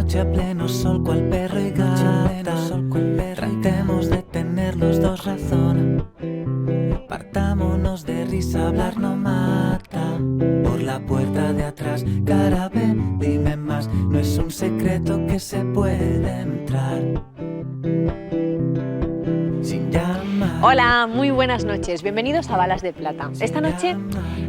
noche a pleno sol, cual perro y gata. Tratemos de tener los dos razón. Partámonos de risa, hablar no mata. Por la puerta de atrás, cara ve, dime más. No es un secreto que se puede entrar sin llamar. Hola, muy buenas noches. Bienvenidos a Balas de Plata. Esta noche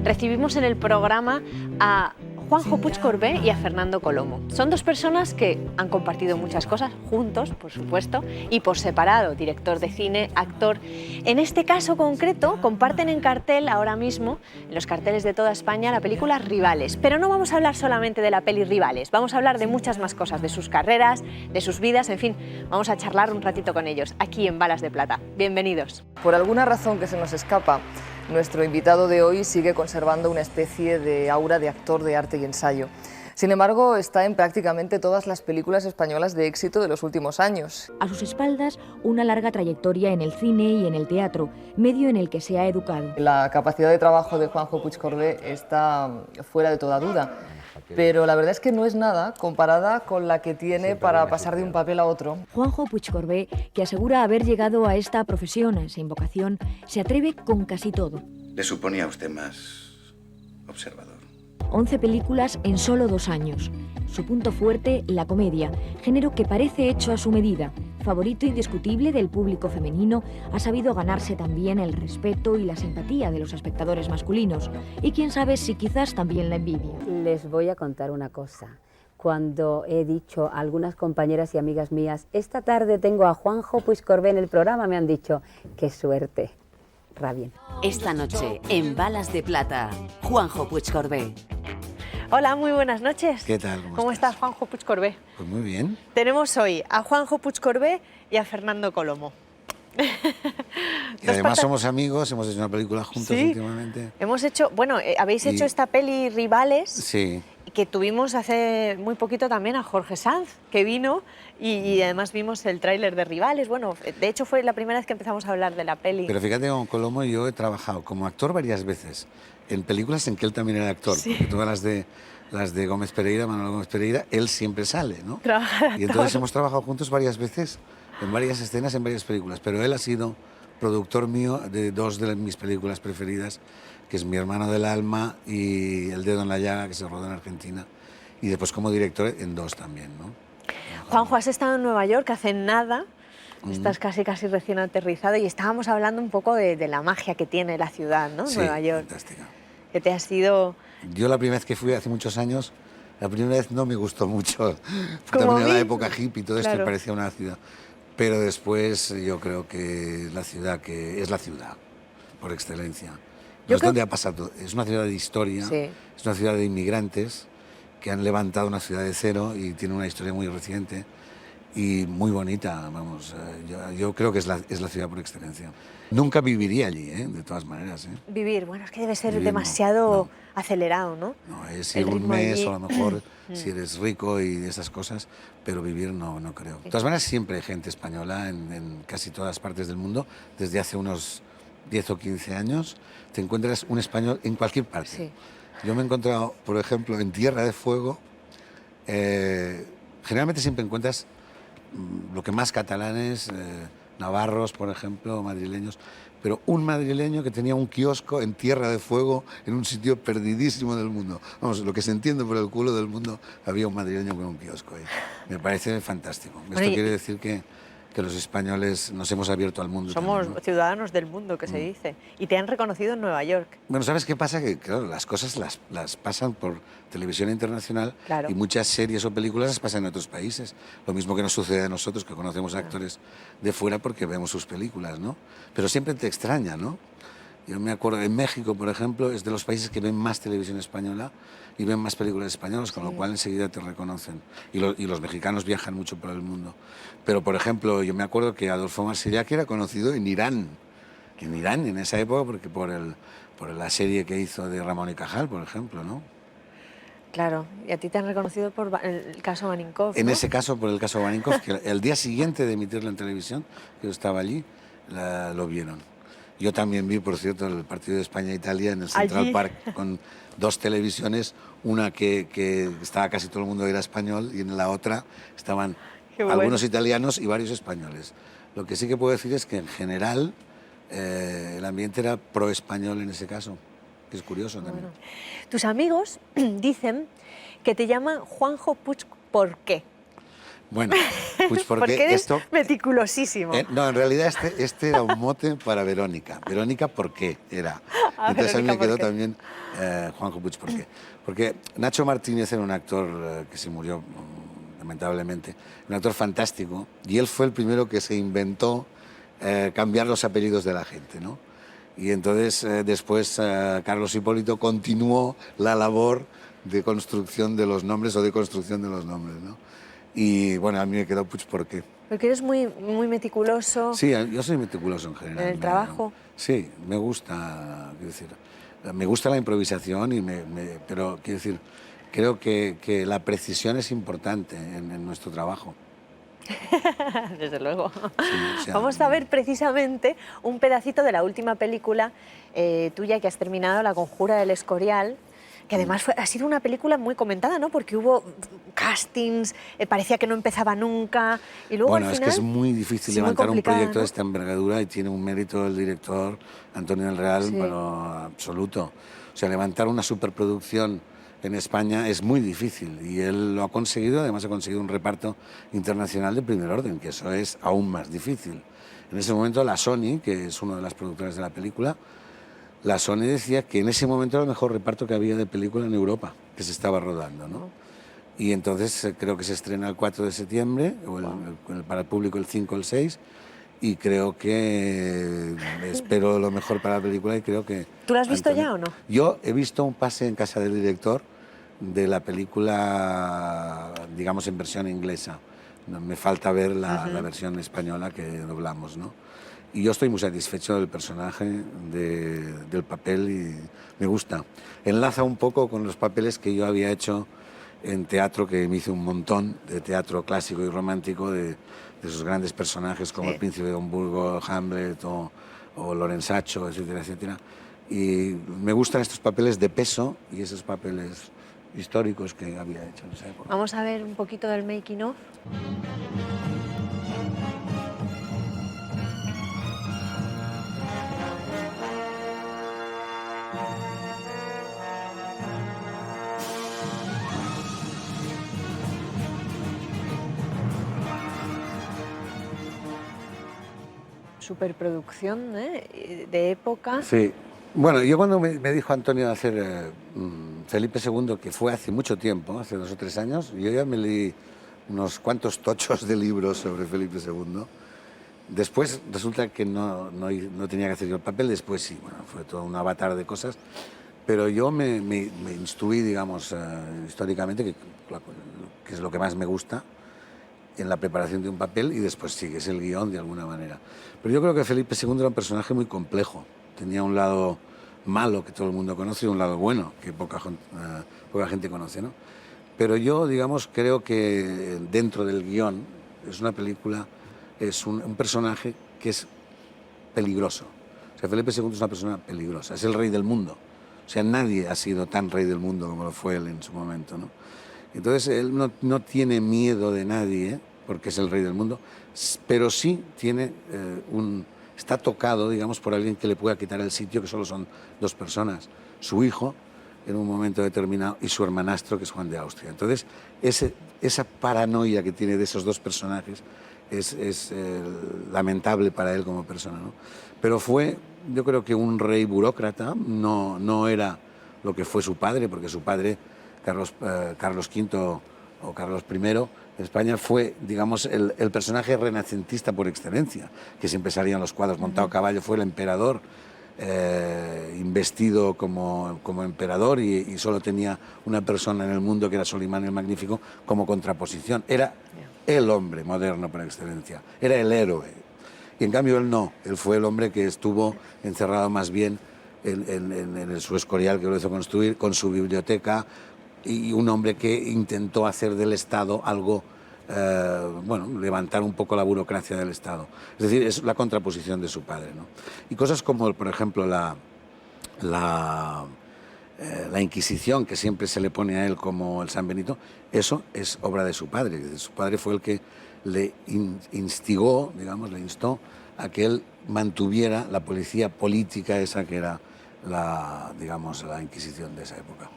recibimos en el programa a Juanjo Puig-Corbé y a Fernando Colomo. Son dos personas que han compartido muchas cosas, juntos, por supuesto, y por separado, director de cine, actor. En este caso concreto, comparten en cartel ahora mismo, en los carteles de toda España, la película Rivales. Pero no vamos a hablar solamente de la peli Rivales, vamos a hablar de muchas más cosas, de sus carreras, de sus vidas, en fin, vamos a charlar un ratito con ellos, aquí en Balas de Plata. Bienvenidos. Por alguna razón que se nos escapa, nuestro invitado de hoy sigue conservando una especie de aura de actor de arte y ensayo. Sin embargo, está en prácticamente todas las películas españolas de éxito de los últimos años. A sus espaldas, una larga trayectoria en el cine y en el teatro, medio en el que se ha educado. La capacidad de trabajo de Juanjo Puig-Corbé está fuera de toda duda, pero la verdad es que no es nada comparada con la que tiene para pasar de un papel a otro. Juanjo Puig-Corbé, que asegura haber llegado a esta profesión sin vocación, se atreve con casi todo. Le suponía a usted más observador. 11 películas en solo 2 años. Su punto fuerte, la comedia, género que parece hecho a su medida. Favorito indiscutible del público femenino, ha sabido ganarse también el respeto y la simpatía de los espectadores masculinos. Y quién sabe si quizás también la envidia. Les voy a contar una cosa. Cuando he dicho a algunas compañeras y amigas mías, esta tarde tengo a Juanjo Puig-Corbé en el programa, me han dicho, qué suerte. Rabien. Esta noche, en Balas de Plata, Juanjo Puig-Corbé. Hola, muy buenas noches. ¿Qué tal? ¿Cómo estás, Juanjo Puig-Corbé? Pues muy bien. Tenemos hoy a Juanjo Puig-Corbé y a Fernando Colomo. Y además somos amigos, hemos hecho una película juntos últimamente. Hemos hecho, bueno, habéis hecho esta peli Rivales. Sí. Que tuvimos hace muy poquito también a Jorge Sanz, que vino y además vimos el tráiler de Rivales. Bueno, de hecho fue la primera vez que empezamos a hablar de la peli. Pero fíjate, con Colomo yo he trabajado como actor varias veces en películas en que él también era actor. Sí. Porque todas las de Gómez Pereira, Manuel Gómez Pereira, él siempre sale, ¿no? Y entonces hemos trabajado juntos varias veces en varias escenas, en varias películas. Pero él ha sido productor mío de 2 de mis películas preferidas, que es Mi hermano del alma y El dedo en la llaga, que se rodó en Argentina, y después como director en 2 también, ¿no? Juanjo, has estado en Nueva York hace nada, estás casi recién aterrizado y estábamos hablando un poco de la magia que tiene la ciudad, ¿no? Sí, Nueva York. Fantástica. Que te has ido... Yo la primera vez que fui hace muchos años, la primera vez no me gustó mucho. También en la época hippie y todo esto, me parecía una ciudad. Pero después yo creo que la ciudad, que es la ciudad, por excelencia. Es donde ha pasado. Es una ciudad de historia, es una ciudad de inmigrantes que han levantado una ciudad de cero y tiene una historia muy reciente y muy bonita. Vamos, yo creo que es la ciudad por excelencia. Nunca viviría allí, de todas maneras. Vivir, bueno, es que debe ser demasiado acelerado, ¿no? No, es ir un mes allí. O a lo mejor si eres rico y esas cosas, pero vivir no creo. De todas maneras, siempre hay gente española en casi todas partes del mundo, desde hace unos 10 o 15 años, te encuentras un español en cualquier parte. Sí. Yo me he encontrado, por ejemplo, en Tierra de Fuego, generalmente siempre encuentras lo que más catalanes, navarros, por ejemplo, madrileños, pero un madrileño que tenía un kiosco en Tierra de Fuego, en un sitio perdidísimo del mundo. Vamos, lo que se entiende por el culo del mundo, había un madrileño con un kiosco ahí. Me parece fantástico. Esto quiere decir que los españoles nos hemos abierto al mundo. Somos también, ¿no? ciudadanos del mundo, que se dice. Y te han reconocido en Nueva York. Bueno, ¿sabes qué pasa? Que claro, las cosas las pasan por televisión internacional y muchas series o películas las pasan en otros países. Lo mismo que nos sucede a nosotros, que conocemos a actores de fuera porque vemos sus películas, ¿no? Pero siempre te extraña, ¿no? Yo me acuerdo, en México, por ejemplo, es de los países que ven más televisión española y ven más películas españolas, con lo cual enseguida te reconocen. Y los mexicanos viajan mucho por el mundo. Pero, por ejemplo, yo me acuerdo que Adolfo Marsillach era conocido en Irán, en esa época, porque por la serie que hizo de Ramón y Cajal, por ejemplo, ¿no? Claro, y a ti te han reconocido por el caso Baninkoff, ¿no? En ese caso, por el caso Baninkoff, que el día siguiente de emitirlo en televisión, que yo estaba allí, lo vieron. Yo también vi, por cierto, el partido de España-Italia en el Central Park con 2 televisiones, una que estaba casi todo el mundo era español y en la otra estaban algunos italianos y varios españoles. Lo que sí que puedo decir es que en general el ambiente era pro-español en ese caso, que es curioso también. Bueno. Tus amigos dicen que te llaman Juanjo Puig, ¿por qué? Bueno, pues porque eres esto... meticulosísimo. No, en realidad este era un mote para Verónica. Verónica, ¿por qué? Era. Entonces a mí me quedó también Juanjo Puig, ¿por qué? Porque Nacho Martínez era un actor que se murió lamentablemente, un actor fantástico, y él fue el primero que se inventó cambiar los apellidos de la gente, ¿no? Y entonces después Carlos Hipólito continuó la labor de construcción de los nombres o de construcción de los nombres, ¿no? Y bueno, a mí me quedó Puig, ¿por qué? Porque eres muy meticuloso. Sí, yo soy meticuloso en general. ¿En el trabajo? Sí, me gusta, quiero decir, me gusta la improvisación, pero quiero decir, creo que la precisión es importante en nuestro trabajo. Desde luego. Sí, o sea, vamos a ver precisamente un pedacito de la última película tuya que has terminado, La Conjura del Escorial, que además ha sido una película muy comentada, ¿no? Porque hubo castings, parecía que no empezaba nunca, y luego bueno, al final, es que es muy difícil levantar un proyecto de esta envergadura y tiene un mérito el director Antonio del Real, bueno, absoluto. O sea, levantar una superproducción en España es muy difícil y él lo ha conseguido, además ha conseguido un reparto internacional de primer orden, que eso es aún más difícil. En ese momento la Sony, que es una de las productoras de la película, la Sony decía que en ese momento era el mejor reparto que había de película en Europa, que se estaba rodando, ¿no? Y entonces creo que se estrena el 4 de septiembre, o para el público el 5 o el 6, y creo que espero lo mejor para la película y creo que... ¿Tú la has visto ya o no? Yo he visto un pase en casa del director de la película, digamos, en versión inglesa. Me falta ver la versión española que doblamos, ¿no? Y yo estoy muy satisfecho del personaje, del papel, y me gusta. Enlaza un poco con los papeles que yo había hecho en teatro, que me hice un montón de teatro clásico y romántico, de esos grandes personajes como el Príncipe de Edimburgo, Hamlet o Lorenzaccio, etcétera, etcétera. Y me gustan estos papeles de peso y esos papeles históricos que había hecho en esa época. Vamos a ver un poquito del making of. Superproducción, de época. Sí. Bueno, yo cuando me dijo Antonio de hacer Felipe II, que fue hace mucho tiempo, hace 2 o 3 años, yo ya me leí unos cuantos tochos de libros sobre Felipe II. Después resulta que no tenía que hacer yo el papel, después sí, bueno, fue todo un avatar de cosas, pero yo me instruí, digamos, históricamente, que es lo que más me gusta, en la preparación de un papel, y después sigues el guión de alguna manera. Pero yo creo que Felipe II era un personaje muy complejo. Tenía un lado malo que todo el mundo conoce y un lado bueno que poca gente conoce, ¿no? Pero yo, digamos, creo que dentro del guión es una película, es un personaje que es peligroso. O sea, Felipe II es una persona peligrosa, es el rey del mundo. O sea, nadie ha sido tan rey del mundo como lo fue él en su momento, ¿no? Entonces, él no tiene miedo de nadie, porque es el rey del mundo, pero sí tiene está tocado, digamos, por alguien que le pueda quitar el sitio, que solo son 2 personas, su hijo, en un momento determinado, y su hermanastro, que es Juan de Austria. Entonces, esa paranoia que tiene de esos 2 personajes es lamentable para él como persona, ¿no? Pero fue, yo creo que un rey burócrata, no era lo que fue su padre, porque su padre, Carlos V o Carlos I de España, fue, digamos, el personaje renacentista por excelencia, que siempre salían los cuadros montado a caballo, fue el emperador investido como emperador y solo tenía una persona en el mundo que era Solimán el Magnífico como contraposición. Era el hombre moderno por excelencia, era el héroe. Y en cambio él no, él fue el hombre que estuvo encerrado más bien en su Escorial, que lo hizo construir, con su biblioteca, y un hombre que intentó hacer del Estado algo bueno, levantar un poco la burocracia del Estado. Es decir, es la contraposición de su padre, ¿no? Y cosas como, por ejemplo, la Inquisición, que siempre se le pone a él como el San Benito, eso es obra de su padre. Su padre fue el que le instigó, digamos, le instó a que él mantuviera la policía política esa que era digamos, la Inquisición de esa época.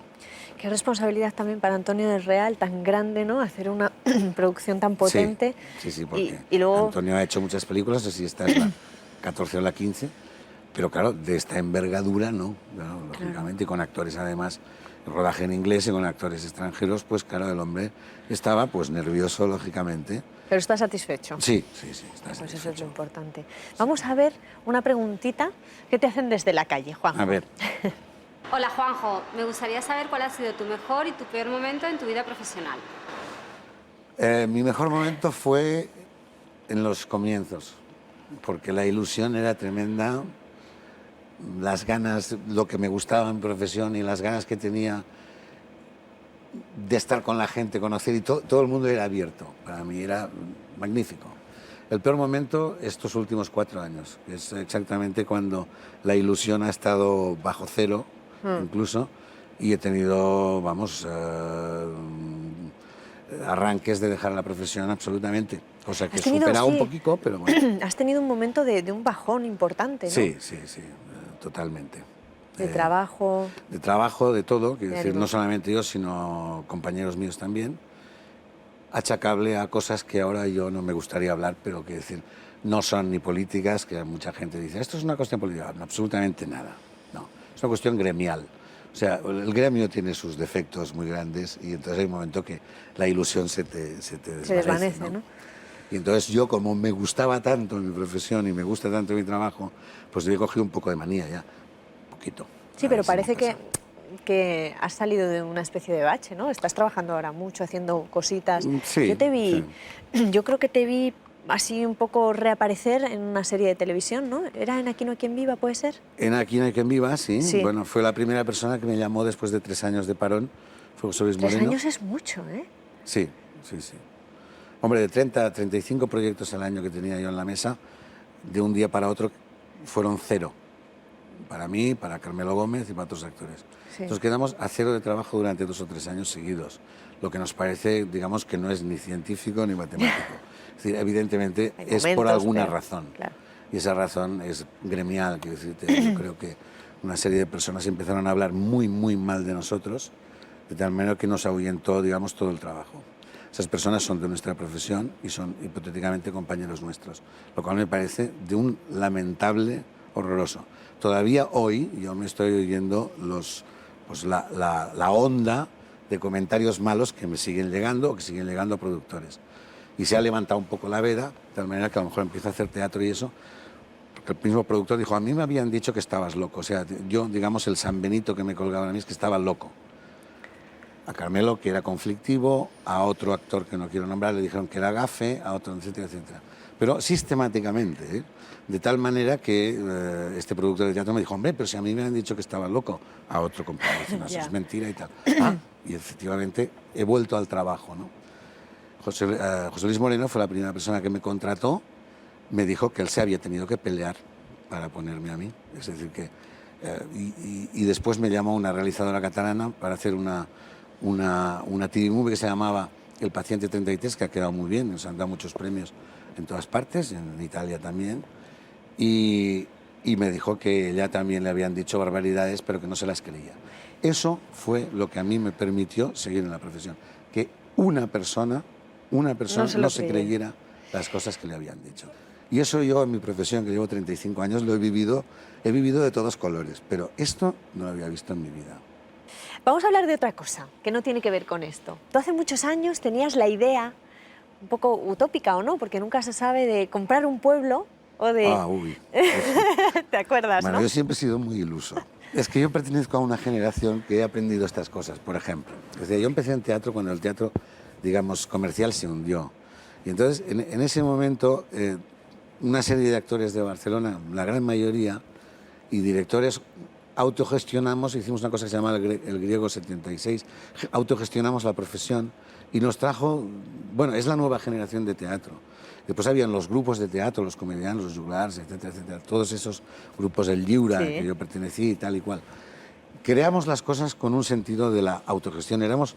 Qué responsabilidad también para Antonio del Real, tan grande, ¿no? Hacer una producción tan potente. Sí, porque y luego... Antonio ha hecho muchas películas, así esta es la 14 o la 15, pero claro, de esta envergadura no, lógicamente, y con actores además, rodaje en inglés y con actores extranjeros, pues claro, el hombre estaba pues nervioso, lógicamente. ¿Pero está satisfecho? Sí, está satisfecho. Pues eso es lo importante. Vamos a ver una preguntita que te hacen desde la calle, Juan. A ver. Hola Juanjo, me gustaría saber cuál ha sido tu mejor y tu peor momento en tu vida profesional. Mi mejor momento fue en los comienzos, porque la ilusión era tremenda, las ganas, lo que me gustaba en mi profesión y las ganas que tenía de estar con la gente, conocer, y todo el mundo era abierto, para mí era magnífico. El peor momento, estos últimos 4 años, que es exactamente cuando la ilusión ha estado bajo cero, incluso, y he tenido, vamos, arranques de dejar la profesión absolutamente, cosa que he superado un poquito, pero bueno. Has tenido un momento de un bajón importante, ¿no? Sí, totalmente. De trabajo. De trabajo, de todo, quiero decir, no solamente yo, sino compañeros míos también, achacable a cosas que ahora yo no me gustaría hablar, pero que decir, no son ni políticas, que mucha gente dice, esto es una cuestión política, no, absolutamente nada, no, es una cuestión gremial. O sea, el gremio tiene sus defectos muy grandes y entonces hay un momento que la ilusión se desvanece, ¿no? Y entonces yo, como me gustaba tanto mi profesión y me gusta tanto mi trabajo, pues le he cogido un poco de manía ya, un poquito. Sí, pero parece que has salido de una especie de bache, ¿no? Estás trabajando ahora mucho, haciendo cositas. Sí, yo te vi, yo creo que te vi así un poco reaparecer en una serie de televisión, ¿no? ¿Era en Aquí no hay quien viva, puede ser? En Aquí no hay quien viva, sí. Bueno, fue la primera persona que me llamó después de 3 años de parón, fue José Luis Moreno. 3 años es mucho, ¿eh? Sí. Hombre, de 30 a 35 proyectos al año que tenía yo en la mesa, de un día para otro fueron 0. Para mí, para Carmelo Gómez y para otros actores. Sí. Nos quedamos a 0 de trabajo durante 2 o 3 años seguidos, lo que nos parece, digamos, que no es ni científico ni matemático. Es decir, evidentemente es por alguna razón. Claro. Y esa razón es gremial. Quiero decirte, yo creo que una serie de personas empezaron a hablar muy mal de nosotros, de tal manera que nos ahuyentó, digamos, todo el trabajo. Esas personas son de nuestra profesión y son hipotéticamente compañeros nuestros, lo cual me parece de un lamentable, horroroso. Todavía hoy yo me estoy oyendo la onda de comentarios malos que me siguen llegando o que siguen llegando a productores. Y se ha levantado un poco la veda, de tal manera que a lo mejor empiezo a hacer teatro y eso, porque el mismo productor dijo, a mí me habían dicho que estabas loco. O sea, yo, digamos, el San Benito que me colgaban a mí es que estaba loco. A Carmelo, que era conflictivo, a otro actor que no quiero nombrar, le dijeron que era gafe, a otro, etcétera, etcétera. Pero sistemáticamente, ¿eh? De tal manera que este productor de teatro me dijo, hombre, pero si a mí me han dicho que estaba loco, a otro compañero, no, eso es mentira y tal. Y efectivamente he vuelto al trabajo, ¿no? José Luis Moreno fue la primera persona que me contrató, me dijo que él se había tenido que pelear para ponerme a mí. Es decir, que... y después me llamó una realizadora catalana para hacer una TV movie que se llamaba El paciente 33, que ha quedado muy bien, nos han dado muchos premios en todas partes, en Italia también, y me dijo que ella también le habían dicho barbaridades, pero que no se las creía. Eso fue lo que a mí me permitió seguir en la profesión, que una persona no se creyera las cosas que le habían dicho. Y eso yo en mi profesión, que llevo 35 años, lo he vivido de todos colores, pero esto no lo había visto en mi vida. Vamos a hablar de otra cosa, que no tiene que ver con esto. Tú hace muchos años tenías la idea, un poco utópica o no, porque nunca se sabe, de comprar un pueblo o de... ¿Te acuerdas, bueno, no? Yo siempre he sido muy iluso. Es que yo pertenezco a una generación que he aprendido estas cosas, por ejemplo. O sea, yo empecé en teatro cuando el teatro, digamos, comercial se hundió. Y entonces, en ese momento, una serie de actores de Barcelona, la gran mayoría, y directores autogestionamos, hicimos una cosa que se llama el griego 76, autogestionamos la profesión y nos trajo, bueno, es la nueva generación de teatro. Después habían los grupos de teatro, los comedianos, los juglars, etcétera, etcétera, todos esos grupos, el Lliura, sí, que yo pertenecí y tal y cual. Creamos las cosas con un sentido de la autogestión, éramos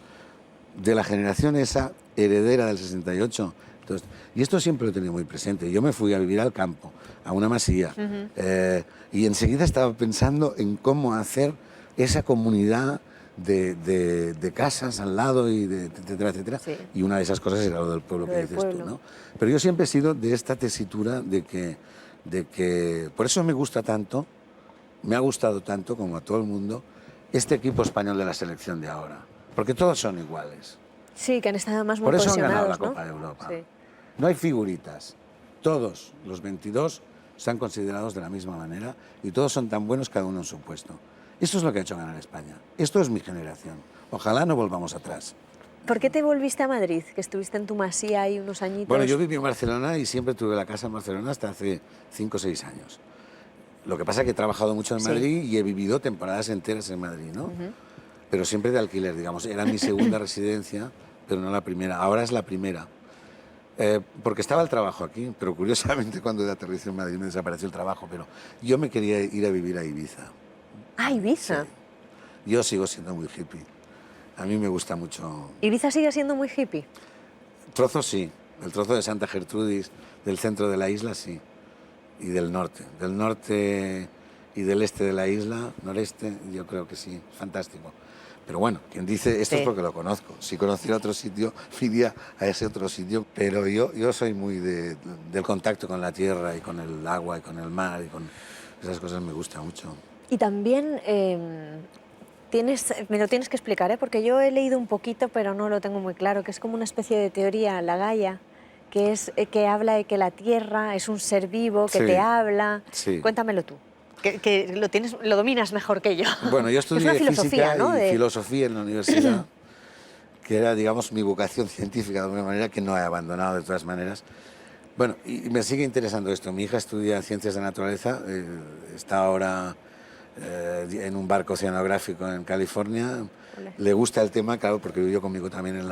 de la generación esa heredera del 68. Entonces, y esto siempre lo he tenido muy presente. Yo me fui a vivir al campo, a una masía, y enseguida estaba pensando en cómo hacer esa comunidad de casas al lado, y etcétera, etcétera. Sí. Y una de esas cosas era lo del pueblo que dices tú, ¿no? Pero yo siempre he sido de esta tesitura de que... Por eso me gusta tanto, me ha gustado tanto, como a todo el mundo, este equipo español de la selección de ahora. Porque todos son iguales. Sí, que han estado más muy Por eso han cohesionados, ganado la ¿no? Copa de Europa. Sí. No hay figuritas. Todos los 22 están considerados de la misma manera y todos son tan buenos cada uno en su puesto. Esto es lo que ha hecho ganar España. Esto es mi generación. Ojalá no volvamos atrás. ¿Por qué te volviste a Madrid? Que estuviste en tu masía ahí unos añitos. Bueno, yo viví en Barcelona y siempre tuve la casa en Barcelona hasta hace 5 o 6 años. Lo que pasa es que he trabajado mucho en Madrid y he vivido temporadas enteras en Madrid, ¿no? Pero siempre de alquiler, digamos. Era mi segunda residencia, pero no la primera. Ahora es la primera. Porque estaba el trabajo aquí, pero curiosamente cuando aterricé en Madrid me desapareció el trabajo, pero yo me quería ir a vivir a Ibiza. Ah, Ibiza. Sí. Yo sigo siendo muy hippie. A mí me gusta mucho... ¿Ibiza sigue siendo muy hippie? Trozos sí. El trozo de Santa Gertrudis, del centro de la isla, sí. Y del norte. Del norte y del este de la isla, noreste, yo creo que sí. Fantástico. Pero bueno, quien dice esto es porque lo conozco. Si conociera otro sitio, iría a ese otro sitio. Pero yo soy muy del contacto con la tierra y con el agua y con el mar y con esas cosas me gusta mucho. Y también me lo tienes que explicar, ¿eh? Porque yo he leído un poquito, pero no lo tengo muy claro, que es como una especie de teoría, la Gaia, que habla de que la tierra es un ser vivo, que te habla. Sí. Cuéntamelo tú. Que lo dominas mejor que yo. Bueno, yo estudié física, ¿no? y filosofía en la universidad, que era, digamos, mi vocación científica, de alguna manera, que no he abandonado de todas maneras. Bueno, y me sigue interesando esto. Mi hija estudia ciencias de naturaleza, está ahora en un barco oceanográfico en California. Le gusta el tema, claro, porque vivió conmigo también en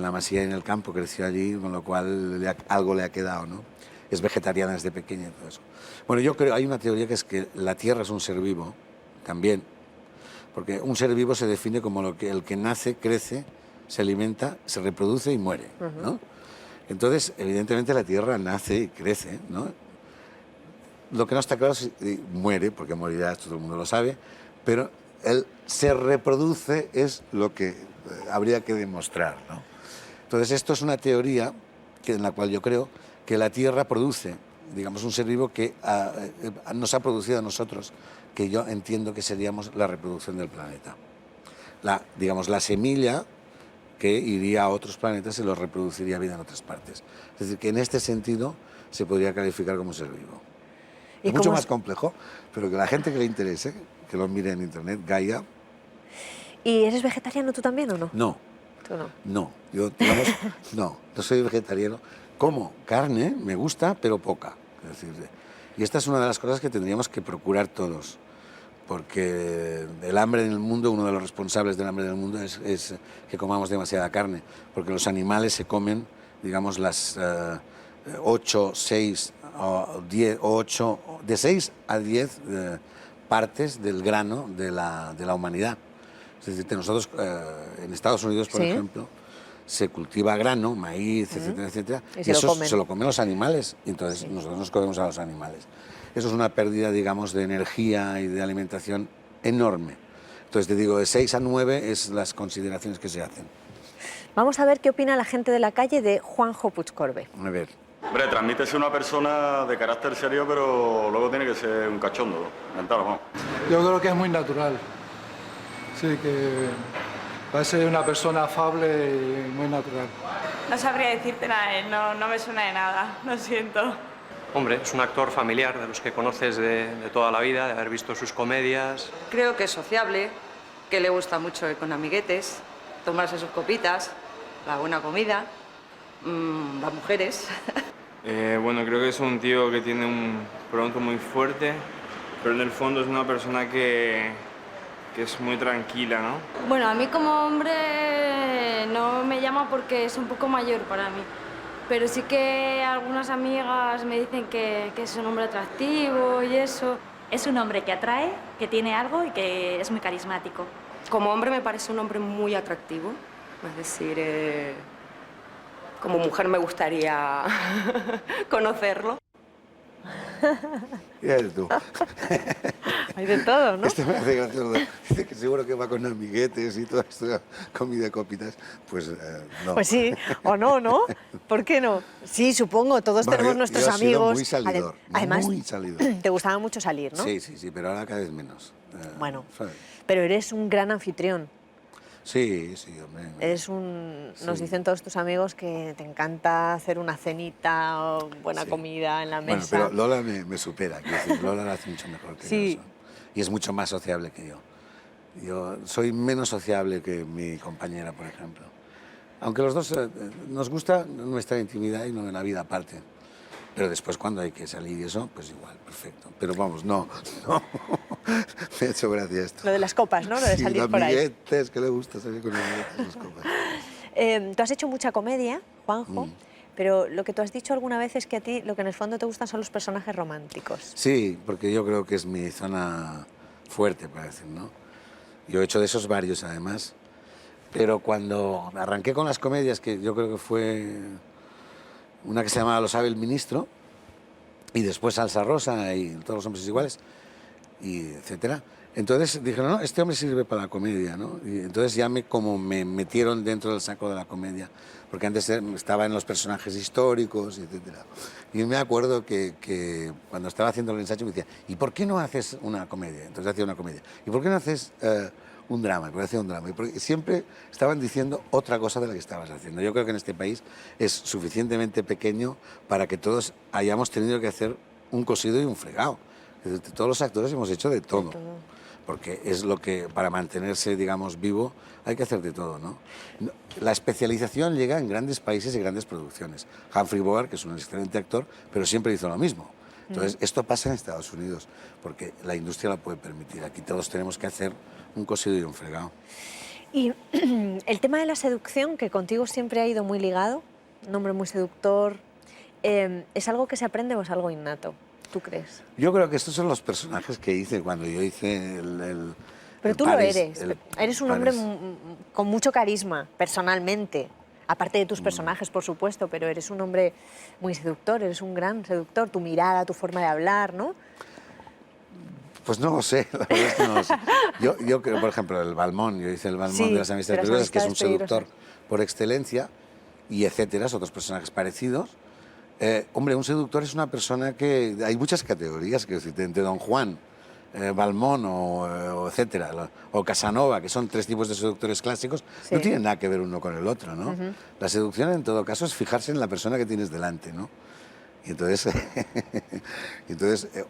la masía y en el campo, creció allí, con lo cual algo le ha quedado, ¿no? Es vegetariana desde pequeña y todo eso. Bueno, yo creo, hay una teoría que es que la Tierra es un ser vivo, también, porque un ser vivo se define como el que nace, crece, se alimenta, se reproduce y muere, ¿no? Entonces, evidentemente la Tierra nace y crece, ¿no? Lo que no está claro es si muere, porque morirá, esto todo el mundo lo sabe, pero él se reproduce es lo que habría que demostrar, ¿no? Entonces, esto es una teoría en la cual yo creo que la Tierra produce, digamos, un ser vivo que nos ha producido a nosotros, que yo entiendo que seríamos la reproducción del planeta. Digamos, la semilla que iría a otros planetas y los reproduciría vida en otras partes. Es decir, que en este sentido se podría calificar como ser vivo. Es mucho más complejo, pero que la gente que le interese, que lo mire en internet, Gaia. ¿Y eres vegetariano tú también o no? No. ¿Tú no? No, yo, digamos, no soy vegetariano. Como carne, me gusta, pero poca. Es decir, y esta es una de las cosas que tendríamos que procurar todos, porque el hambre en el mundo, uno de los responsables del hambre en el mundo es que comamos demasiada carne, porque los animales se comen, digamos, las 8, 6 o 10, 8, de 6 a 10 partes del grano de la humanidad. Es decir, que nosotros en Estados Unidos, por ejemplo, se cultiva grano, maíz, etcétera, etcétera, y eso se lo comen los animales, y entonces nosotros nos comemos a los animales. Eso es una pérdida, digamos, de energía y de alimentación enorme. Entonces te digo, de 6 a 9 es las consideraciones que se hacen. Vamos a ver qué opina la gente de la calle de Juanjo Puigcorbé. A ver. Hombre, transmite ser una persona de carácter serio, pero luego tiene que ser un cachondo, mental, ¿no? Yo creo que es muy natural. Sí, que parece una persona afable y muy natural. No sabría decirte nada, no me suena de nada, lo siento. Hombre, es un actor familiar de los que conoces de toda la vida, de haber visto sus comedias. Creo que es sociable, que le gusta mucho ir con amiguetes, tomarse sus copitas, la buena comida, las mujeres. Bueno, creo que es un tío que tiene un pronto muy fuerte, pero en el fondo es una persona que es muy tranquila, ¿no? Bueno, a mí como hombre no me llama porque es un poco mayor para mí, pero sí que algunas amigas me dicen que es un hombre atractivo y eso. Es un hombre que atrae, que tiene algo y que es muy carismático. Como hombre me parece un hombre muy atractivo, es decir, como mujer me gustaría conocerlo. Ya eres tú. Hay de todo, ¿no? Esto me hace gracioso. Dice que seguro que va con amiguetes y todo esto, comida, copitas. Pues no. Pues sí, o no, ¿no? ¿Por qué no? Sí, supongo, todos tenemos nuestros yo he sido amigos. muy salidor, Además, muy salidor. te gustaba mucho salir, ¿no? Sí, sí, sí, pero ahora cada vez menos. Bueno, ¿sabes? pero eres un gran anfitrión. Sí, sí, hombre. Eres nos dicen todos tus amigos que te encanta hacer una cenita o buena comida en la mesa. Bueno, pero Lola me supera, quiero decir, Lola lo hace mucho mejor que yo. Y es mucho más sociable que yo. Yo soy menos sociable que mi compañera, por ejemplo. Aunque los dos nos gusta nuestra intimidad y la vida aparte. Pero después cuando hay que salir y eso, pues igual, perfecto. Pero vamos, no. Me ha hecho gracia esto. Lo de las copas, ¿no? Lo de salir por ahí. Amiguetes, que le gusta salir con amiguetes, las copas. Tú has hecho mucha comedia, Juanjo, pero lo que tú has dicho alguna vez es que a ti lo que en el fondo te gustan son los personajes románticos. Sí, porque yo creo que es mi zona fuerte, parece, ¿no? Yo he hecho de esos varios, además. Pero cuando arranqué con las comedias, que yo creo que fue una que se llamaba Lo sabe el ministro, y después Salsa Rosa y Todos los hombres iguales, y etcétera. Entonces dije, no, este hombre sirve para la comedia, ¿no? Y entonces ya me metieron dentro del saco de la comedia, porque antes estaba en los personajes históricos, etcétera. Y me acuerdo que cuando estaba haciendo el ensayo me decía, ¿y por qué no haces una comedia? Entonces hacía una comedia. ¿Y por qué no haces un drama? Porque hacía un drama. Y porque siempre estaban diciendo otra cosa de la que estabas haciendo. Yo creo que en este país es suficientemente pequeño para que todos hayamos tenido que hacer un cosido y un fregado. Todos los actores hemos hecho de todo. Porque es lo que, para mantenerse, digamos, vivo, hay que hacer de todo, ¿no? La especialización llega en grandes países y grandes producciones. Humphrey Bogart, que es un excelente actor, pero siempre hizo lo mismo. Entonces, esto pasa en Estados Unidos, porque la industria lo puede permitir. Aquí todos tenemos que hacer un cosido y un fregado. Y el tema de la seducción, que contigo siempre ha ido muy ligado, un hombre muy seductor, ¿es algo que se aprende o es algo innato? ¿Tú crees? Yo creo que estos son los personajes que hice cuando yo hice el Pero tú París, lo eres. Eres un hombre con mucho carisma, personalmente. Aparte de tus personajes, por supuesto, pero eres un hombre muy seductor, eres un gran seductor. Tu mirada, tu forma de hablar, ¿no? Pues no lo sé, la verdad es que no lo sé. Yo creo, por ejemplo, el Balmón, yo hice el Balmón de las amistades peligrosas, que es un seductor por excelencia, y etcétera, otros personajes parecidos. Hombre, un seductor es una persona que... Hay muchas categorías, que decir, entre Don Juan, Balmón o etcétera, o Casanova, que son tres tipos de seductores clásicos, no tienen nada que ver uno con el otro, ¿no? La seducción, en todo caso, es fijarse en la persona que tienes delante, ¿no? Y entonces,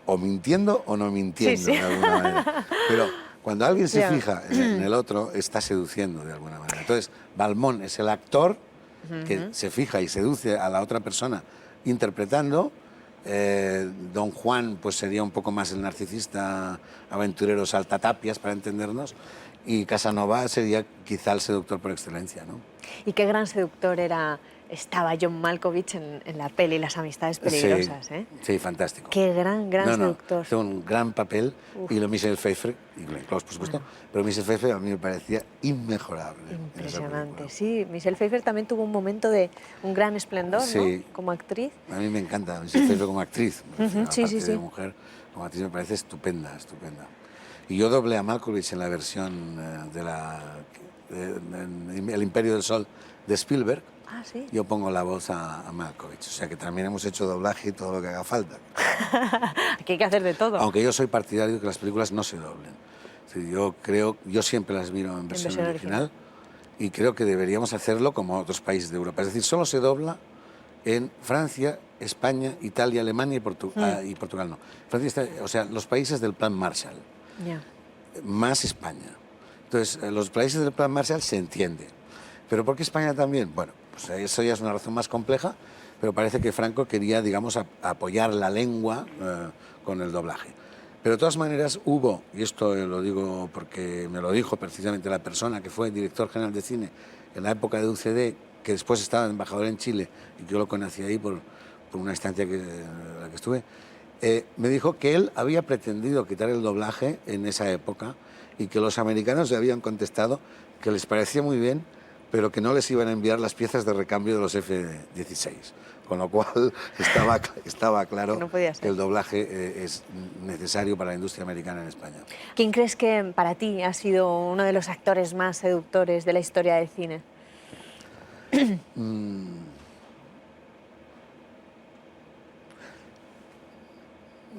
o mintiendo o no mintiendo, de alguna manera. Pero cuando alguien se fija en el otro, está seduciendo de alguna manera. Entonces, Balmón es el actor que se fija y seduce a la otra persona interpretando. Don Juan pues sería un poco más el narcisista aventurero saltatapias, para entendernos, y Casanova sería quizá el seductor por excelencia, ¿no? Y qué gran seductor estaba John Malkovich en la peli Las amistades peligrosas, sí, sí, fantástico. Qué gran seductor. Hizo un gran papel. Y lo Michelle Pfeiffer, y Glenn Close, por supuesto, pero Michelle Pfeiffer a mí me parecía inmejorable. Impresionante, sí. Michelle Pfeiffer también tuvo un momento de un gran esplendor, ¿no? Como actriz. A mí me encanta Michelle Pfeiffer como actriz. Sí, sí, sí. De mujer, como actriz me parece estupenda, estupenda. Y yo doblé a Malkovich en la versión El Imperio del Sol de Spielberg. Ah, ¿sí? Yo pongo la voz a Malkovich, o sea que también hemos hecho doblaje y todo lo que haga falta. Aquí hay que hacer de todo. Aunque yo soy partidario de que las películas no se doblen. Sí, yo siempre las miro en versión original y creo que deberíamos hacerlo como otros países de Europa. Es decir, solo se dobla en Francia, España, Italia, Alemania y Portugal no. Francia o sea, los países del Plan Marshall, más España. Entonces, los países del Plan Marshall se entiende. ¿Pero por qué España también? Bueno, pues eso ya es una razón más compleja, pero parece que Franco quería, digamos, apoyar la lengua con el doblaje. Pero de todas maneras hubo, y esto lo digo porque me lo dijo precisamente la persona que fue director general de cine en la época de UCD, que después estaba embajador en Chile, y que yo lo conocí ahí por una estancia en la que estuve, me dijo que él había pretendido quitar el doblaje en esa época y que los americanos le habían contestado que les parecía muy bien, pero que no les iban a enviar las piezas de recambio de los F-16. Con lo cual estaba claro que el doblaje es necesario para la industria americana en España. ¿Quién crees que para ti ha sido uno de los actores más seductores de la historia del cine?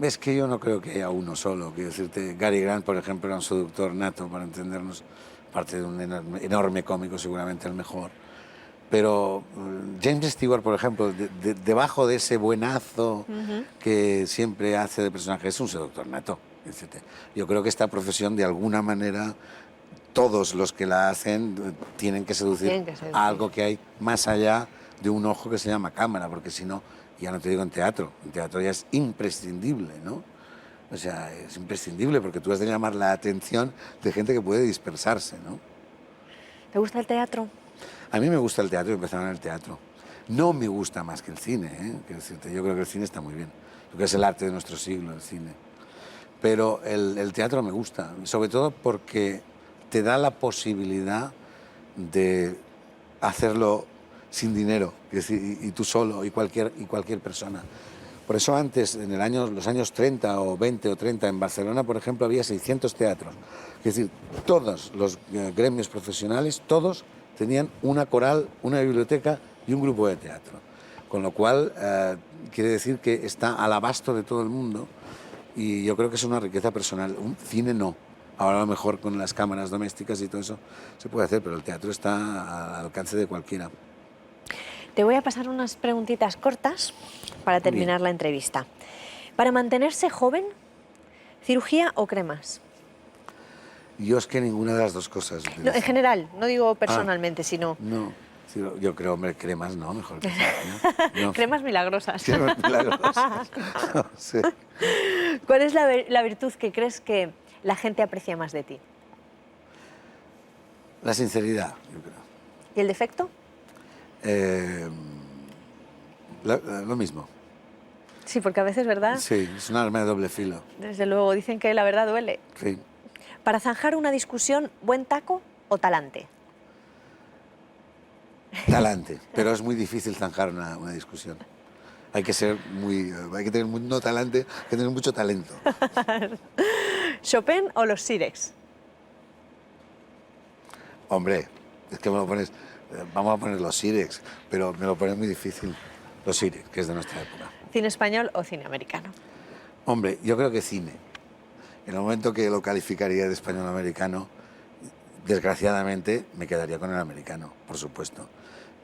Es que yo no creo que haya uno solo. Quiero decirte, Cary Grant, por ejemplo, era un seductor nato, para entendernos, aparte de un enorme cómico, seguramente el mejor. Pero James Stewart, por ejemplo, debajo de ese buenazo que siempre hace de personaje, es un seductor nato. Yo creo que esta profesión, de alguna manera, todos los que la hacen tienen que seducir a algo que hay más allá de un ojo que se llama cámara, porque si no, ya no te digo en teatro ya es imprescindible, ¿no? O sea, es imprescindible porque tú has de llamar la atención de gente que puede dispersarse, ¿no? ¿Te gusta el teatro? A mí me gusta el teatro y empezaron en el teatro. No me gusta más que el cine, ¿eh? Yo creo que el cine está muy bien. Yo creo que es el arte de nuestro siglo, el cine. Pero el teatro me gusta, sobre todo porque te da la posibilidad de hacerlo sin dinero, y tú solo, y cualquier persona. Por eso antes, en los años 30 o 20 o 30, en Barcelona, por ejemplo, había 600 teatros. Es decir, todos los gremios profesionales, todos tenían una coral, una biblioteca y un grupo de teatro. Con lo cual, quiere decir que está al abasto de todo el mundo, y yo creo que es una riqueza personal. Un cine no. Ahora a lo mejor con las cámaras domésticas y todo eso se puede hacer, pero el teatro está al alcance de cualquiera. Te voy a pasar unas preguntitas cortas para terminar la entrevista. Para mantenerse joven, ¿cirugía o cremas? Yo es que ninguna de las dos cosas. No, en general, no digo personalmente, sino... No, yo creo, hombre, cremas no, mejor que no. Cremas milagrosas. Cremas milagrosas. No, sí. ¿Cuál es la virtud que crees que la gente aprecia más de ti? La sinceridad, yo creo. ¿Y el defecto? Lo mismo. Sí, porque a veces, ¿verdad? Sí, es un arma de doble filo. Desde luego, dicen que la verdad duele. Sí. Para zanjar una discusión, ¿buen taco o talante? Talante, pero es muy difícil zanjar una discusión. Hay que tener no talante, hay que tener mucho talento. ¿Chopin o los Sirex? Hombre, es que me lo pones... Vamos a poner los Sirex, pero me lo pones muy difícil. Los Sirex, que es de nuestra época. ¿Cine español o cine americano? Hombre, yo creo que cine. En el momento que lo calificaría de español-americano, desgraciadamente me quedaría con el americano, por supuesto.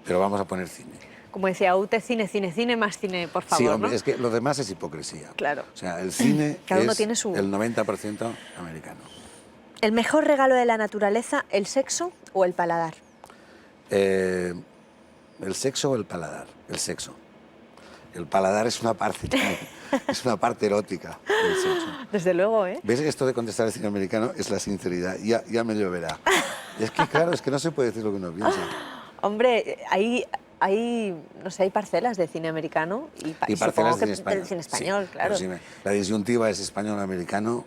Pero vamos a poner cine. Como decía Ute, cine, más cine, por favor, sí, hombre, ¿no? es que lo demás es hipocresía. Claro. O sea, el cine Cada uno es tiene su... el 90% americano. ¿El mejor regalo de la naturaleza, el sexo o el paladar? ¿El sexo o el paladar? El sexo. El paladar es una parte también, es una parte erótica del sexo. Desde luego, ¿eh? ¿Ves que esto de contestar el cine americano es la sinceridad? Ya me lloverá. Es que claro, es que no se puede decir lo que uno piensa. Hombre, hay, no sé, hay parcelas de cine americano y parcelas de cine español, sí, claro. Si la disyuntiva es español-americano,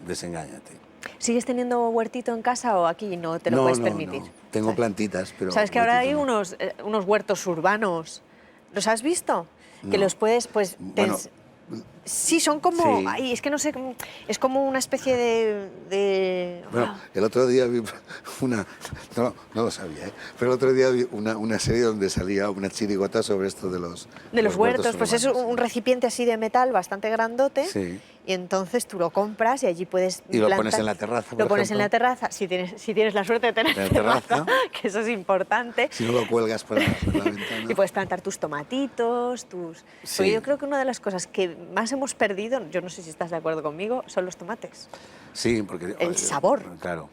desengáñate. ¿Sigues teniendo huertito en casa o aquí no te lo puedes permitir? No, tengo plantitas, pero... ¿Sabes que ahora hay unos huertos urbanos? ¿Los has visto? No. Que los puedes, pues... Bueno, sí, son como... Sí. Ay, es que no sé, es como una especie de... Bueno, el otro día vi una... No lo sabía, ¿eh? Pero el otro día vi una serie donde salía una chirigota sobre esto de los... De los huertos, pues es un recipiente así de metal bastante grandote. Sí. Y entonces tú lo compras y allí puedes Y lo pones en la terraza, Lo pones en la terraza, si tienes la suerte de tener terraza, que eso es importante. Si no lo cuelgas por la ventana. Y puedes plantar tus tomatitos, Sí. Porque yo creo que una de las cosas que más hemos perdido, yo no sé si estás de acuerdo conmigo, son los tomates. Sí, porque... El sabor. Claro.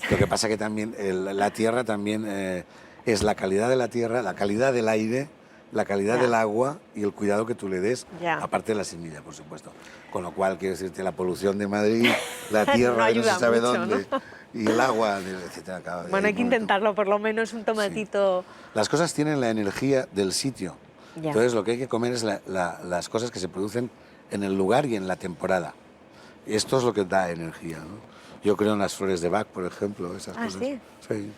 Lo que pasa que también la tierra también es la calidad de la tierra, la calidad del aire la calidad del agua y el cuidado que tú le des, Ya. aparte de la semilla, por supuesto. Con lo cual, quiero decirte, la polución de Madrid, la tierra No que no se ayuda sabe mucho, dónde, ¿no? y el agua, etcétera. Bueno, hay que intentarlo, por lo menos un tomatito. Las cosas tienen la energía del sitio. Ya. Entonces, lo que hay que comer es las cosas que se producen en el lugar y en la temporada. Y esto es lo que da energía, ¿no? Yo creo en las flores de Bach, por ejemplo, esas cosas. ¿Sí? Sí.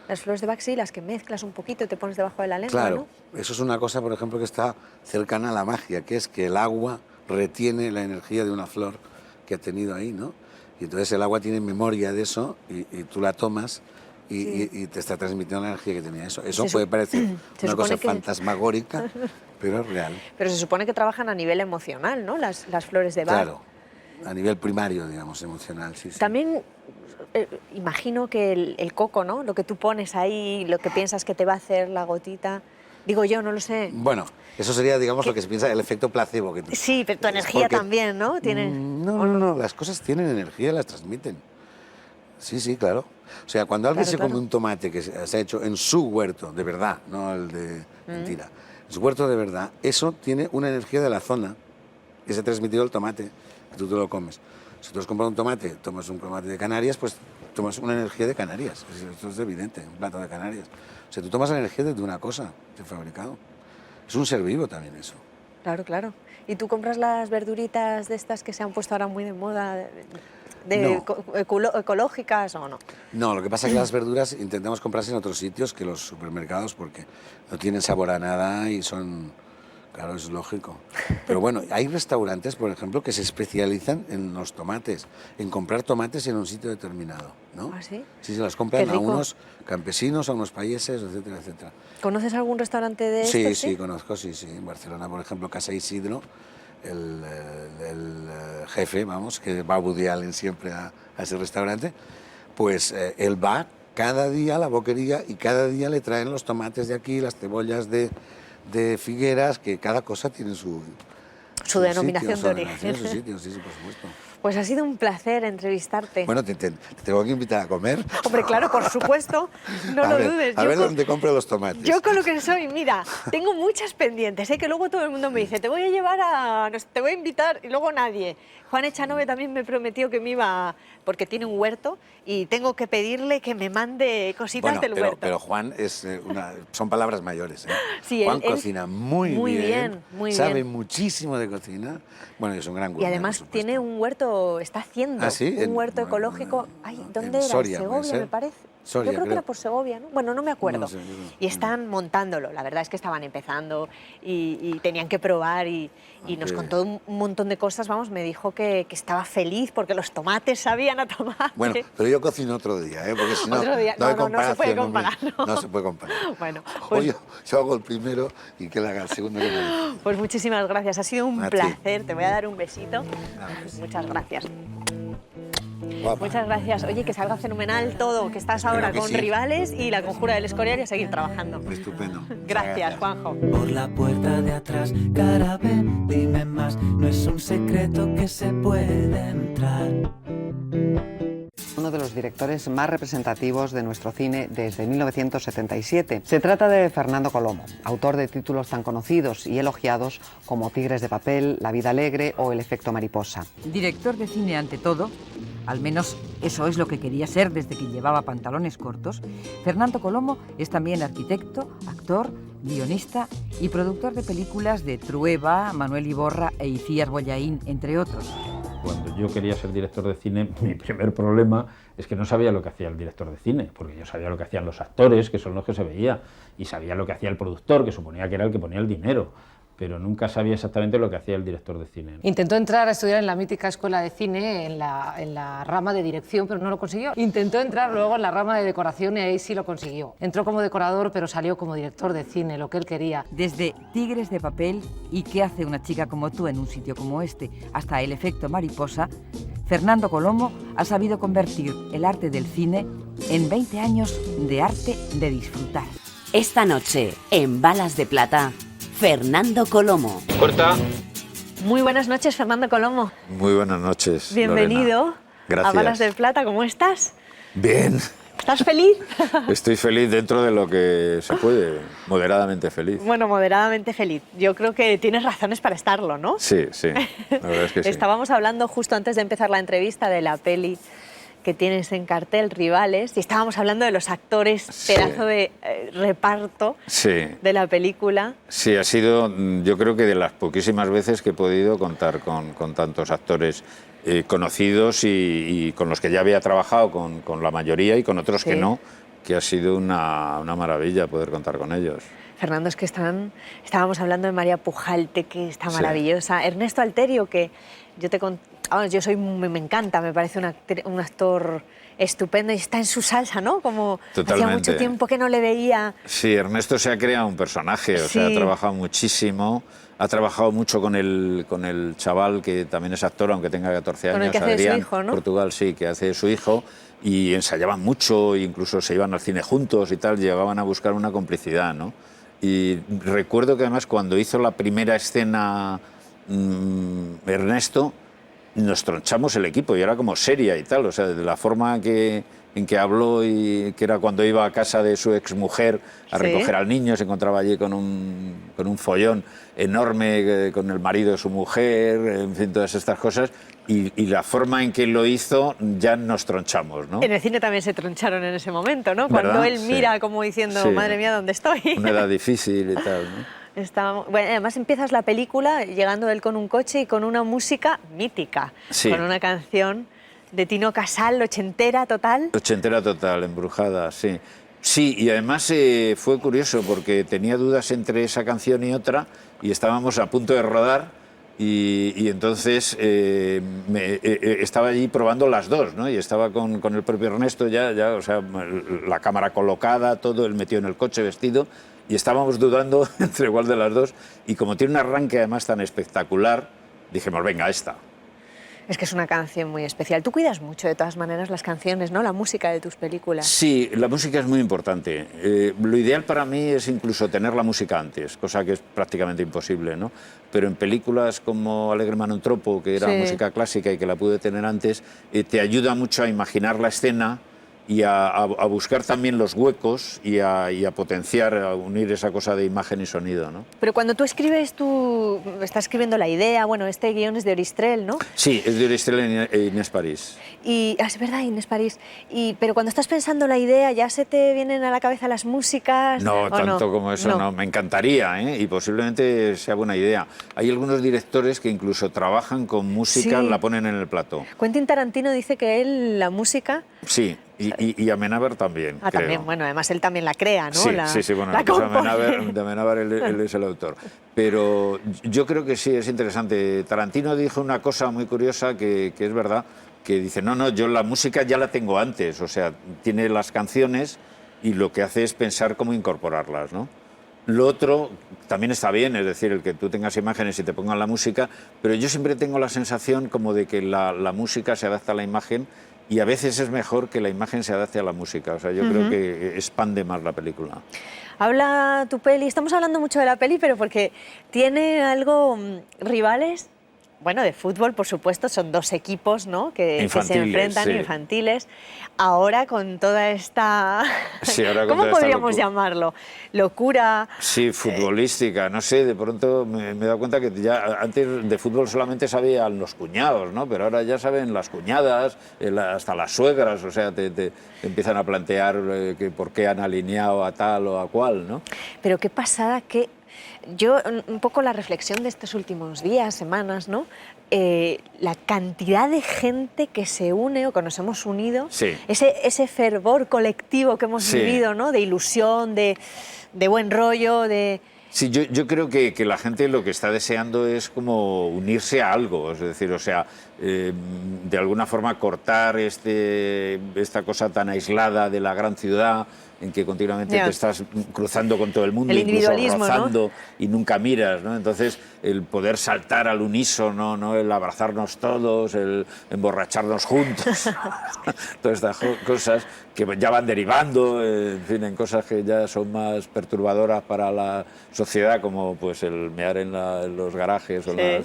Las flores de Bach, sí, las que mezclas un poquito y te pones debajo de la lengua, Claro, ¿no? eso es una cosa, por ejemplo, que está cercana a la magia, que es que el agua retiene la energía de una flor que ha tenido ahí, ¿no? Y entonces el agua tiene memoria de eso y tú la tomas y te está transmitiendo la energía que tenía eso. Eso puede parecer una cosa fantasmagórica, pero es real. Pero se supone que trabajan a nivel emocional, ¿no? Las flores de Bach. Claro, a nivel primario, digamos, emocional, sí. También imagino que el coco, ¿no? Lo que tú pones ahí, lo que piensas que te va a hacer la gotita. Digo yo, no lo sé. Bueno, eso sería, digamos, lo que se piensa, el efecto placebo. Sí, pero tu energía también, ¿no? No, las cosas tienen energía, las transmiten. Sí, claro. O sea, cuando alguien se come un tomate que se ha hecho en su huerto, de verdad, no el de mentira, en su huerto de verdad, eso tiene una energía de la zona que se ha transmitido el tomate, que tú te lo comes. Si tú has comprado un tomate, tomas un tomate de Canarias, pues tomas una energía de Canarias. Esto es evidente, un plato de Canarias. O sea, tú tomas la energía de una cosa que he fabricado. Es un ser vivo también eso. Claro, claro. ¿Y tú compras las verduritas de estas que se han puesto ahora muy de moda, ecológicas o no? No, lo que pasa es que las verduras intentamos comprarse en otros sitios que los supermercados porque no tienen sabor a nada y son... Claro, es lógico. Pero bueno, hay restaurantes, por ejemplo, que se especializan en los tomates, en comprar tomates en un sitio determinado, ¿no? ¿Ah, sí? Sí, se las compran a unos campesinos, a unos países, etcétera, etcétera. ¿Conoces algún restaurante de estos? Sí, conozco, sí. En Barcelona, por ejemplo, Casa Isidro, el jefe, vamos, que va a Woody Allen siempre a ese restaurante, pues él va cada día a la boquería y cada día le traen los tomates de aquí, las cebollas de Figueras, que cada cosa tiene su denominación de origen. Su sitio, sí, por supuesto. Pues ha sido un placer entrevistarte. Bueno, te tengo que invitar a comer. Hombre, claro, por supuesto, no lo dudes. A ver dónde compro los tomates. Yo con lo que soy, mira, tengo muchas pendientes, que luego todo el mundo me dice, te voy a llevar te voy a invitar, y luego nadie. Juan Echanove también me prometió que me iba, porque tiene un huerto, y tengo que pedirle que me mande cositas del huerto. Pero Juan son palabras mayores. Sí, Juan cocina muy bien, sabe bien. muchísimo de cocina. Bueno, es un gran gourmet. Y además tiene un huerto, está haciendo un huerto ecológico. ¿Dónde era? Soria, ¿En Segovia, me parece? Soria, yo creo que era por Segovia, ¿no? Bueno, no me acuerdo. No sé, y están montándolo, la verdad es que estaban empezando y tenían que probar y nos contó un montón de cosas, vamos, me dijo que estaba feliz porque los tomates sabían a tomate. Bueno, pero yo cocino otro día, porque si no, no se puede comparar. No se puede comparar. Bueno, pues, yo hago el primero y que él haga el segundo. Pues muchísimas gracias, ha sido un placer, te voy a dar un besito. Muchas gracias. Guapa. Muchas gracias. Oye, que salga fenomenal todo, que estás ahora con Rivales y La Conjura del Escorial y a seguir trabajando. Estupendo. Gracias, Juanjo. Por la puerta de atrás, cara, ven, dime más, no es un secreto que se puede entrar. Uno de los directores más representativos de nuestro cine desde 1977. Se trata de Fernando Colomo, autor de títulos tan conocidos y elogiados como Tigres de papel, La vida alegre o El efecto mariposa. Director de cine ante todo, al menos eso es lo que quería ser desde que llevaba pantalones cortos, Fernando Colomo es también arquitecto, actor, guionista y productor de películas de Trueba, Manuel Iborra e Icías Bollaín, entre otros. Cuando yo quería ser director de cine, mi primer problema es que no sabía lo que hacía el director de cine, porque yo sabía lo que hacían los actores, que son los que se veía, y sabía lo que hacía el productor, que suponía que era el que ponía el dinero, pero nunca sabía exactamente lo que hacía el director de cine. Intentó entrar a estudiar en la mítica escuela de cine, en la rama de dirección, pero no lo consiguió. Intentó entrar luego en la rama de decoración y ahí sí lo consiguió. Entró como decorador, pero salió como director de cine, lo que él quería. Desde Tigres de papel y ¿Qué hace una chica como tú en un sitio como este?, hasta El efecto mariposa, Fernando Colomo ha sabido convertir el arte del cine en 20 años de arte de disfrutar. Esta noche, en Balas de Plata, Fernando Colomo. Corta. Muy buenas noches, Fernando Colomo. Muy buenas noches, Bienvenido Lorena. Gracias. a Balas de Plata, ¿cómo estás? Bien. ¿Estás feliz? Estoy feliz dentro de lo que se puede, moderadamente feliz. Bueno, moderadamente feliz. Yo creo que tienes razones para estarlo, ¿no? Sí, sí, la verdad es que sí. Estábamos hablando justo antes de empezar la entrevista de la peli que tienes en cartel, Rivales, y estábamos hablando de los actores, pedazo de reparto de la película. Sí, ha sido, yo creo que de las poquísimas veces que he podido contar con tantos actores conocidos y con los que ya había trabajado, con la mayoría y con otros que no, que ha sido una maravilla poder contar con ellos. Fernando, es que estábamos hablando de María Pujalte, que está maravillosa. Ernesto Alterio, que me encanta, me parece un actor estupendo y está en su salsa, ¿no? Como hacía mucho tiempo que no le veía. Sí, Ernesto se ha creado un personaje, o sea, ha trabajado muchísimo, ha trabajado mucho con el chaval que también es actor, aunque tenga 14 años, con el que hace su hijo, ¿no? Portugal, sí, que hace su hijo, y ensayaban mucho, incluso se iban al cine juntos y tal, llegaban a buscar una complicidad, ¿no? Y recuerdo que además cuando hizo la primera escena Ernesto, nos tronchamos el equipo y era como seria y tal, o sea, de la forma en que habló, y que era cuando iba a casa de su exmujer a recoger al niño, se encontraba allí con un follón enorme con el marido de su mujer, en fin, todas estas cosas, y la forma en que lo hizo ya nos tronchamos, ¿no? En el cine también se troncharon en ese momento, ¿no? ¿Verdad? Cuando él mira como diciendo, madre mía, ¿dónde estoy? Una edad difícil y tal, ¿no? Bueno, además empiezas la película llegando él con un coche y con una música mítica, con una canción de Tino Casal, ochentera total. Ochentera total, embrujada, sí. Sí, y además fue curioso porque tenía dudas entre esa canción y otra y estábamos a punto de rodar y entonces estaba allí probando las dos, ¿no? Y estaba con el propio Ernesto ya, o sea, la cámara colocada, todo, él metido en el coche vestido, y estábamos dudando entre igual de las dos, y como tiene un arranque además tan espectacular, dijimos, venga, esta. Es que es una canción muy especial. Tú cuidas mucho, de todas maneras, las canciones, ¿no? La música de tus películas. Sí, la música es muy importante. Lo ideal para mí es incluso tener la música antes, cosa que es prácticamente imposible, ¿no? Pero en películas como Alegre Mano un Tropo, que era música clásica y que la pude tener antes, te ayuda mucho a imaginar la escena y a buscar también los huecos y a potenciar, a unir esa cosa de imagen y sonido, ¿no? Pero cuando tú escribes, tú estás escribiendo la idea, bueno, este guión es de Oristrel, ¿no? Sí, es de Oristrel e Inés París. Y es verdad, Inés París. Pero cuando estás pensando la idea, ¿ya se te vienen a la cabeza las músicas? No, tanto como eso, no. Me encantaría, y posiblemente sea buena idea. Hay algunos directores que incluso trabajan con música, la ponen en el plató. Quentin Tarantino dice que él, la música... Sí. Y Amenábar también, creo. También, bueno, además él también la crea, ¿no? Sí, bueno, de Amenábar él es el autor. Pero yo creo que sí, es interesante. Tarantino dijo una cosa muy curiosa que es verdad, que dice, no, yo la música ya la tengo antes, o sea, tiene las canciones y lo que hace es pensar cómo incorporarlas, ¿no? Lo otro también está bien, es decir, el que tú tengas imágenes y te pongan la música, pero yo siempre tengo la sensación como de que la música se adapta a la imagen, y a veces es mejor que la imagen se adapte a la música. O sea, yo creo que expande más la película. Habla tu peli, estamos hablando mucho de la peli, pero porque tiene algo, Rivales, bueno, de fútbol, por supuesto, son dos equipos, ¿no? que se enfrentan, infantiles. Ahora con toda esta... ¿Cómo podríamos llamarlo? Locura... Sí, futbolística, no sé, de pronto me he dado cuenta que ya antes de fútbol solamente sabían los cuñados, ¿no? Pero ahora ya saben las cuñadas, hasta las suegras, o sea, te empiezan a plantear que por qué han alineado a tal o a cual, ¿no? Pero qué pasada que... Yo, un poco la reflexión de estos últimos días, semanas, ¿no? La cantidad de gente que se une o que nos hemos unido, ese fervor colectivo que hemos vivido, ¿no? De ilusión, de buen rollo, de... Sí, yo creo que la gente lo que está deseando es como unirse a algo, es decir, o sea, de alguna forma cortar esta cosa tan aislada de la gran ciudad, en que continuamente te estás cruzando con todo el mundo, incluso rozando, ¿no? Y nunca miras, ¿no? Entonces, el poder saltar al unísono, ¿no? El abrazarnos todos, el emborracharnos juntos, todas estas cosas que ya van derivando, en fin, en cosas que ya son más perturbadoras para la sociedad, como pues el mear en los garajes o en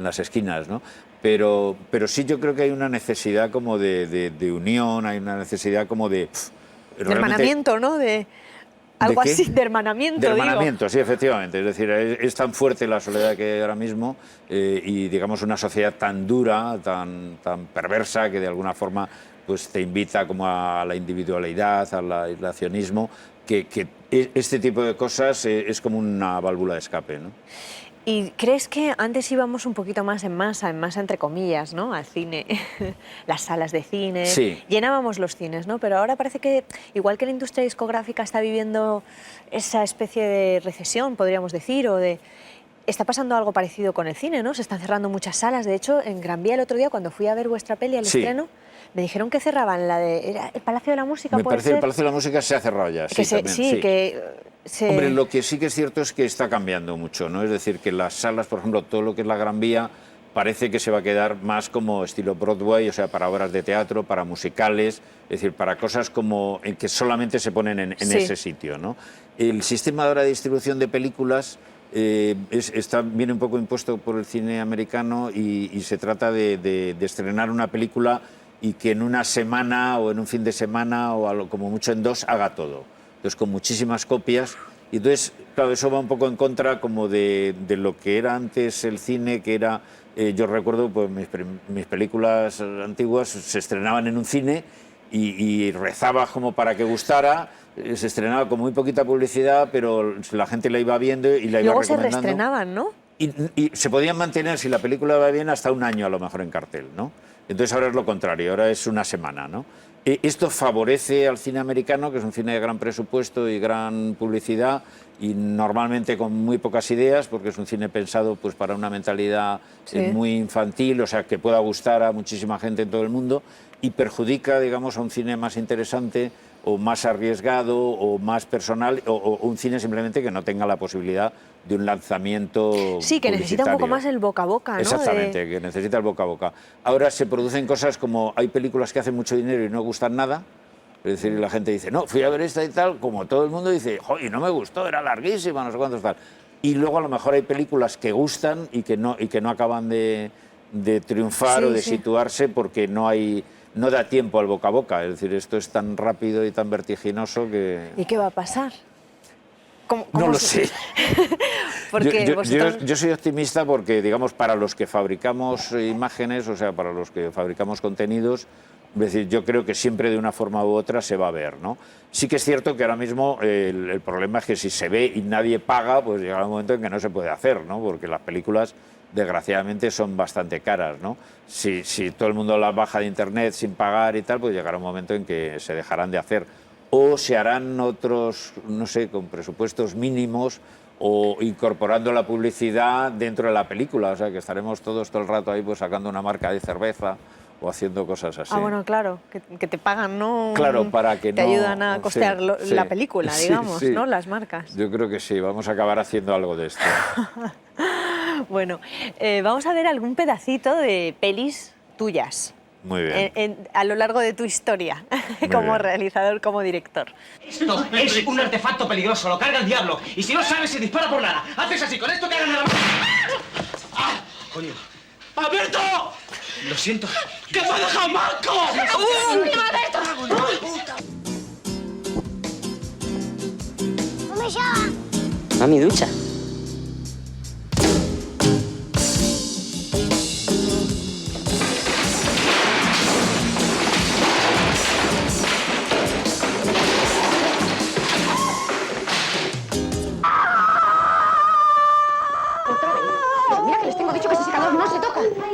las esquinas, ¿no? Pero sí, yo creo que hay una necesidad como de unión, hay una necesidad como de realmente... hermanamiento, ¿no? Algo así, de hermanamiento. De hermanamiento, sí, efectivamente. Es decir, es tan fuerte la soledad que hay ahora mismo y, digamos, una sociedad tan dura, tan perversa, que de alguna forma pues, te invita como a la individualidad, al aislacionismo, que este tipo de cosas es como una válvula de escape, ¿no? ¿Y crees que antes íbamos un poquito más en masa entre comillas, ¿no? Al cine, las salas de cine, sí. Llenábamos los cines, ¿no? Pero ahora parece que, igual que la industria discográfica está viviendo esa especie de recesión, podríamos decir, está pasando algo parecido con el cine, ¿no? Se están cerrando muchas salas. De hecho, en Gran Vía el otro día, cuando fui a ver vuestra peli al estreno, me dijeron que cerraban ¿era el Palacio de la Música? Me parece que el Palacio de la Música se ha cerrado ya, Hombre, lo que sí que es cierto es que está cambiando mucho, ¿no? Es decir, que las salas, por ejemplo, todo lo que es la Gran Vía, parece que se va a quedar más como estilo Broadway, o sea, para obras de teatro, para musicales, es decir, para cosas como en que solamente se ponen en ese sitio, ¿no? El sistema ahora de distribución de películas viene un poco impuesto por el cine americano y se trata de estrenar una película y que en una semana o en un fin de semana o como mucho en 2 haga todo. Entonces, con muchísimas copias. Y entonces, claro, eso va un poco en contra como de lo que era antes el cine, que era, yo recuerdo, pues mis películas antiguas se estrenaban en un cine y rezaba como para que gustara. Se estrenaba con muy poquita publicidad, pero la gente la iba viendo y la iba recomendando. Luego se reestrenaban, ¿no? Y se podían mantener, si la película va bien, hasta un año a lo mejor en cartel, ¿no? Entonces ahora es lo contrario, ahora es una semana, ¿no? Esto favorece al cine americano, que es un cine de gran presupuesto y gran publicidad, y normalmente con muy pocas ideas, porque es un cine pensado pues, para una mentalidad muy infantil, o sea, que pueda gustar a muchísima gente en todo el mundo, y perjudica, digamos, a un cine más interesante o más arriesgado o más personal, o un cine simplemente que no tenga la posibilidad de un lanzamiento que necesita un poco más el boca a boca, ¿no? Exactamente, que necesita el boca a boca. Ahora se producen cosas como, hay películas que hacen mucho dinero y no gustan nada, es decir, la gente dice, no, fui a ver esta y tal, como todo el mundo dice, joder, no me gustó, era larguísima, no sé cuántos tal. Y luego a lo mejor hay películas que gustan y que no acaban de triunfar o de situarse porque no da tiempo al boca a boca, es decir, esto es tan rápido y tan vertiginoso que... ¿Y qué va a pasar? No lo sé. Porque yo soy optimista porque, digamos, para los que fabricamos imágenes, o sea, para los que fabricamos contenidos, es decir, yo creo que siempre de una forma u otra se va a ver, ¿no? Sí que es cierto que ahora mismo el problema es que si se ve y nadie paga, pues llegará un momento en que no se puede hacer, ¿no? Porque las películas, desgraciadamente, son bastante caras, ¿no? Si todo el mundo las baja de internet sin pagar y tal, pues llegará un momento en que se dejarán de hacer. O se harán otros, no sé, con presupuestos mínimos o incorporando la publicidad dentro de la película. O sea, que estaremos todos todo el rato ahí pues sacando una marca de cerveza o haciendo cosas así. Ah, bueno, claro, que te pagan, ¿no? Claro, para que te ayudan a costear la película, digamos, ¿no? Las marcas. Yo creo que sí, vamos a acabar haciendo algo de esto. Bueno, vamos a ver algún pedacito de pelis tuyas. Muy bien. A lo largo de tu historia, como realizador, como director. Esto es un artefacto peligroso, lo carga el diablo. Y si no sabes, se dispara por nada. Haces así, con esto cargan nada más. ¡Ah! ¡Coño! ¡Alberto! Lo siento. ¡Que me ha dejado Marco! ¿Cómo se llama? Mami, ducha.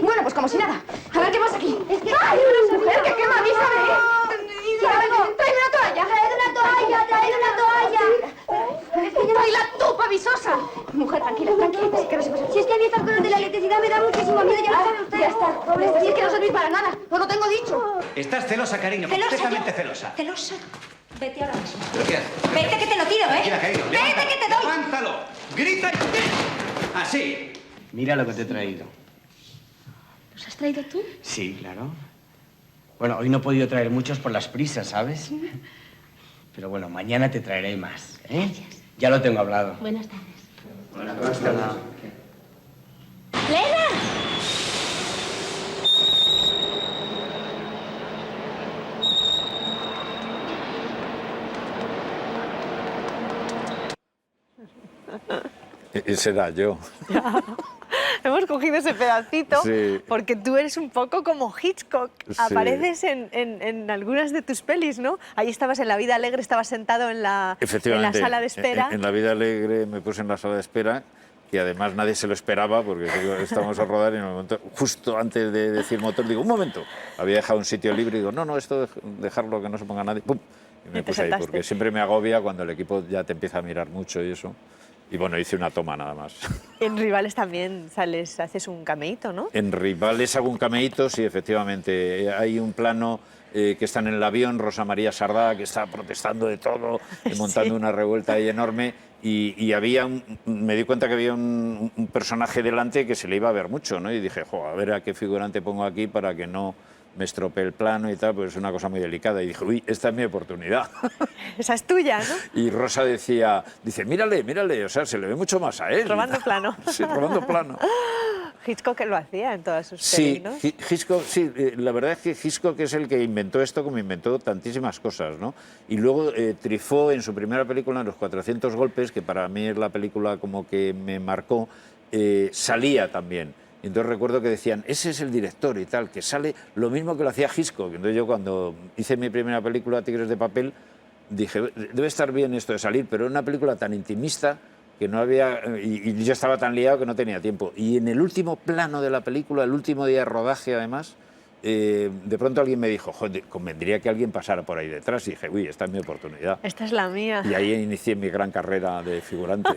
Bueno, pues como si nada. A ver qué pasa aquí. ¡Ay, mujer, que quema a mí, ¿sabes? ¡Tráeme una toalla! ¡Traed una toalla! ¡Tráela tú, pavisosa! Mujer, tranquila, tranquila. Que no se pasa. Si es que a mí estas cosas de la electricidad me da muchísimo miedo, ya lo sabe usted. Ya está, pobre. Si es que no servís para nada, os lo tengo dicho. Estás celosa, cariño, completamente celosa. ¿Celosa? Vete ahora mismo. ¿Pero qué haces? Vete que te lo tiro, ¿eh? Tranquila, cariño. Vete que te doy. ¡Levántalo! ¡Grita y... Así. Mira lo que te he traído. ¿Los has traído tú? Sí, claro. Bueno, hoy no he podido traer muchos por las prisas, ¿sabes? Pero bueno, mañana te traeré más, ¿eh? Gracias. Ya lo tengo hablado. Buenas tardes. Buenas tardes. ¡Lena! Ese era yo. Hemos cogido ese pedacito Sí. porque tú eres un poco como Hitchcock. Sí. Apareces en algunas de tus pelis, ¿no? Ahí estabas en La vida alegre, estabas sentado en la sala de espera. En La vida alegre me puse en la sala de espera, y además nadie se lo esperaba porque estábamos a rodar y en el momento, justo antes de decir motor, digo, un momento, había dejado un sitio libre y digo, no, esto dejarlo que no se ponga nadie, ¡pum! Y me puse ahí porque siempre me agobia cuando el equipo ya te empieza a mirar mucho y eso. Y bueno, hice una toma nada más. En Rivales también sales, haces un cameíto, ¿no? En Rivales hago un cameíto, sí, efectivamente. Hay un plano que están en el avión, Rosa María Sardá, que está protestando de todo, montando una revuelta ahí enorme, y me di cuenta que había un personaje delante que se le iba a ver mucho, ¿no? Y dije, a ver a qué figurante pongo aquí para que no me estropee el plano y tal, pues es una cosa muy delicada. Y dije, uy, esta es mi oportunidad. Esa es tuya, ¿no? Y Rosa dice, mírale, o sea, se le ve mucho más a él. Robando plano. Sí, robando plano. Hitchcock lo hacía en todas sus Sí, pelis, ¿no? Hitchcock, sí, la verdad es que Hitchcock es el que inventó esto, como inventó tantísimas cosas, ¿no? Y luego Truffaut, en su primera película, en Los 400 golpes, que para mí es la película como que me marcó, salía también. Y entonces recuerdo que decían, ese es el director y tal, que sale lo mismo que lo hacía Hitchcock. Entonces yo cuando hice mi primera película, Tigres de papel, dije, debe estar bien esto de salir, pero era una película tan intimista que no había, y yo estaba tan liado que no tenía tiempo. Y en el último plano de la película, el último día de rodaje además, de pronto alguien me dijo, joder, convendría que alguien pasara por ahí detrás. Y dije, uy, esta es mi oportunidad. Esta es la mía. Y ahí inicié mi gran carrera de figurante.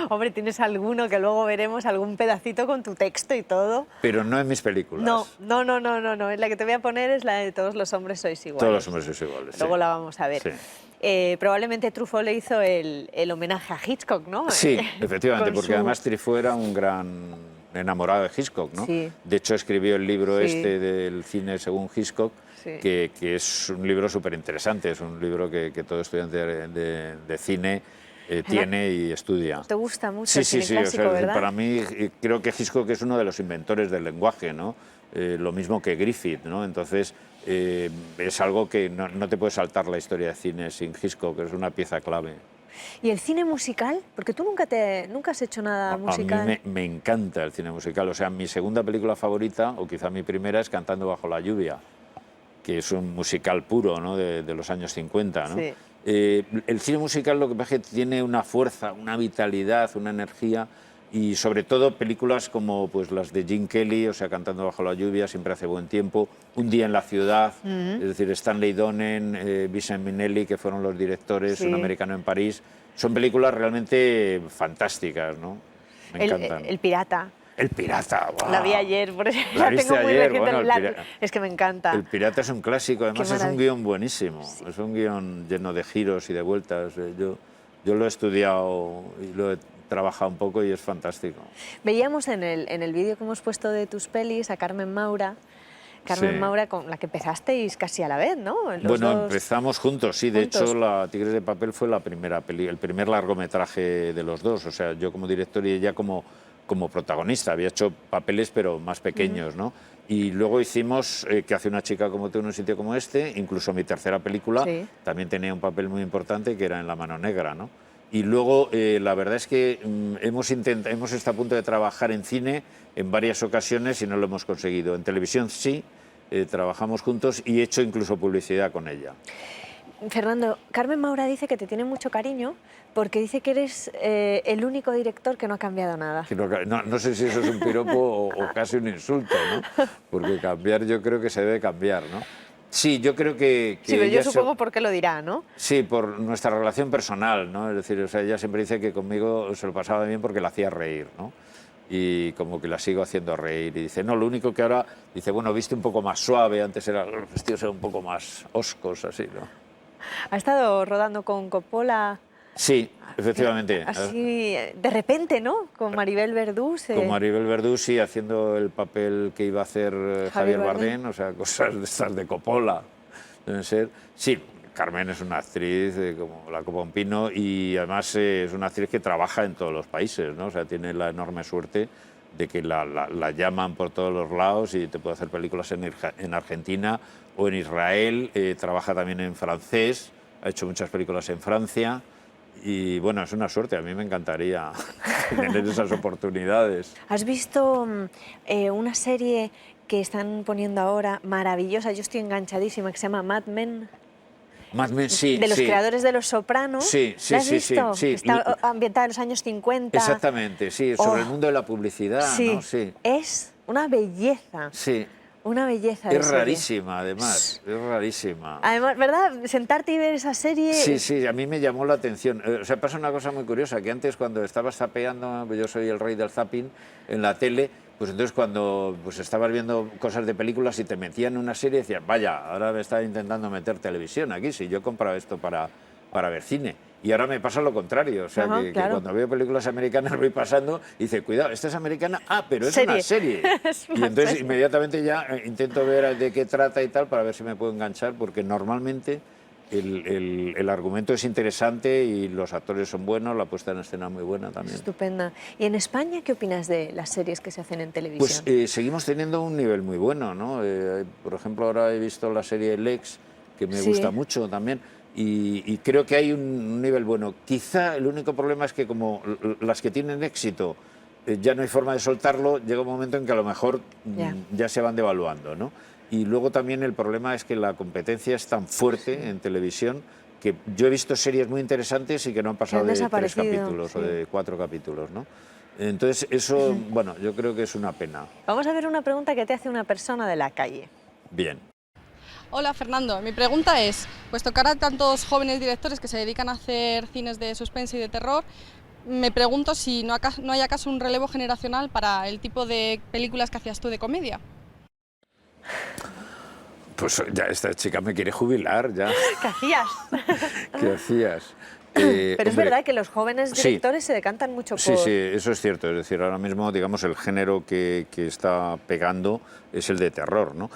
Hombre, ¿tienes alguno que luego veremos, algún pedacito con tu texto y todo? Pero no en mis películas. No. La que te voy a poner es la de Todos los hombres sois iguales. Todos los hombres sois iguales, Luego sí. la vamos a ver. Sí. Probablemente Truffaut le hizo el homenaje a Hitchcock, ¿no? Sí, efectivamente, porque además Truffaut era un gran enamorado de Hitchcock, ¿no? Sí. De hecho, escribió el libro Sí. este del cine según Hitchcock, Sí. que es un libro súper interesante, es un libro que todo estudiante de cine tiene y estudia. ¿Te gusta mucho Sí, el sí, cine sí, clásico, o sea, verdad? para mí creo que Hitchcock es uno de los inventores del lenguaje, ¿no? Lo mismo que Griffith, ¿no? Entonces es algo que no te puedes saltar la historia de cine sin Hitchcock, es una pieza clave. ¿Y el cine musical? Porque tú nunca has hecho nada musical. A mí me encanta el cine musical. O sea, mi segunda película favorita, o quizá mi primera, es Cantando bajo la lluvia, que es un musical puro, ¿no? de los años 50, ¿no? Sí. El cine musical lo que pasa es que tiene una fuerza, una vitalidad, una energía, y sobre todo películas como pues, las de Gene Kelly, o sea, Cantando bajo la lluvia, Siempre hace buen tiempo, Un día en la ciudad, es decir, Stanley Donen, Vincent Minnelli, que fueron los directores, Sí. Un americano en París. Son películas realmente fantásticas, ¿no? Me encantan. El Pirata. El Pirata, wow. La vi ayer, por eso ¿La la viste tengo muy ayer? reciente. Bueno, Es que me encanta. El Pirata es un clásico, además es un maravilla. guión buenísimo, es un guión lleno de giros y de vueltas. Yo lo he estudiado y lo he trabajado un poco y es fantástico. Veíamos en el vídeo que hemos puesto de tus pelis a Carmen Maura. Carmen Sí. Maura, con la que empezasteis casi a la vez, ¿no? Los Bueno, dos. empezamos juntos, sí. De juntos. hecho, la Tigres de papel fue la primera el primer largometraje de los dos. O sea, yo como director y ella como protagonista. Había hecho papeles, pero más pequeños, ¿no? Y luego hicimos ¿Qué hace una chica como tú en un sitio como este? Incluso mi tercera película también tenía un papel muy importante, que era En la mano negra, ¿no? Y luego, la verdad es que hemos estado a punto de trabajar en cine en varias ocasiones y no lo hemos conseguido. En televisión sí, trabajamos juntos y he hecho incluso publicidad con ella. Fernando, Carmen Maura dice que te tiene mucho cariño porque dice que eres el único director que no ha cambiado nada. No sé si eso es un piropo o casi un insulto, ¿no? Porque cambiar yo creo que se debe cambiar, ¿no? Sí, yo creo que Sí, pero yo ella supongo por qué lo dirá, ¿no? Sí, por nuestra relación personal, ¿no? Es decir, o sea, ella siempre dice que conmigo se lo pasaba bien porque la hacía reír, ¿no? Y como que la sigo haciendo reír. Y dice, no, lo único que ahora, dice, bueno, viste un poco más suave, antes los vestidos eran un poco más hoscos, así, ¿no? Ha estado rodando con Coppola. Sí, efectivamente. Así, de repente, ¿no? Con Maribel Verdú. Con Maribel Verdú, sí, haciendo el papel que iba a hacer Javier Bardem, o sea, cosas de estas de Coppola, deben ser. Sí, Carmen es una actriz como la copa un pino y además es una actriz que trabaja en todos los países, ¿no? O sea, tiene la enorme suerte de que la llaman por todos los lados y te puede hacer películas en Argentina o en Israel, trabaja también en francés, ha hecho muchas películas en Francia Y bueno, es una suerte, a mí me encantaría tener esas oportunidades. ¿Has visto una serie que están poniendo ahora maravillosa? Yo estoy enganchadísima, que se llama Mad Men. Mad Men, sí. De los creadores de Los Soprano. Sí, sí, ¿La has sí, visto? sí. Está ambientada en los años 50. Exactamente, sí, sobre el mundo de la publicidad, sí. ¿no? Sí. Es una belleza. Sí. Una belleza de Es serie. rarísima, además, es rarísima. Además, ¿verdad? Sentarte y ver esa serie... Sí, sí, a mí me llamó la atención. O sea, pasa una cosa muy curiosa, que antes cuando estabas zapeando, yo soy el rey del zapping, en la tele, pues entonces cuando pues estabas viendo cosas de películas y te metían en una serie, decías, vaya, ahora me está intentando meter televisión aquí, si yo compraba esto para ver cine. Y ahora me pasa lo contrario, o sea, que cuando veo películas americanas voy pasando y dice, cuidado, esta es americana, pero es una serie. Y entonces inmediatamente ya intento ver de qué trata y tal para ver si me puedo enganchar, porque normalmente el argumento es interesante y los actores son buenos, la puesta en escena muy buena también. Estupenda. ¿Y en España qué opinas de las series que se hacen en televisión? Pues seguimos teniendo un nivel muy bueno, ¿no? Por ejemplo, ahora he visto la serie Lex, que me gusta mucho también. Y creo que hay un nivel bueno. Quizá el único problema es que como las que tienen éxito ya no hay forma de soltarlo, llega un momento en que a lo mejor ya se van devaluando, ¿no? Y luego también el problema es que la competencia es tan fuerte en televisión que yo he visto series muy interesantes y que no han pasado de 3 capítulos o de 4 capítulos, ¿no? Entonces eso, bueno, yo creo que es una pena. Vamos a ver una pregunta que te hace una persona de la calle. Bien. Hola Fernando, mi pregunta es, puesto que ahora hay tantos jóvenes directores que se dedican a hacer cines de suspense y de terror, me pregunto si no hay acaso un relevo generacional para el tipo de películas que hacías tú de comedia. Pues ya esta chica me quiere jubilar, ya. ¿Qué hacías? ¿Qué hacías? Pero es verdad que los jóvenes directores se decantan mucho por... Sí, sí, eso es cierto. Es decir, ahora mismo, digamos, el género que está pegando es el de terror, ¿no?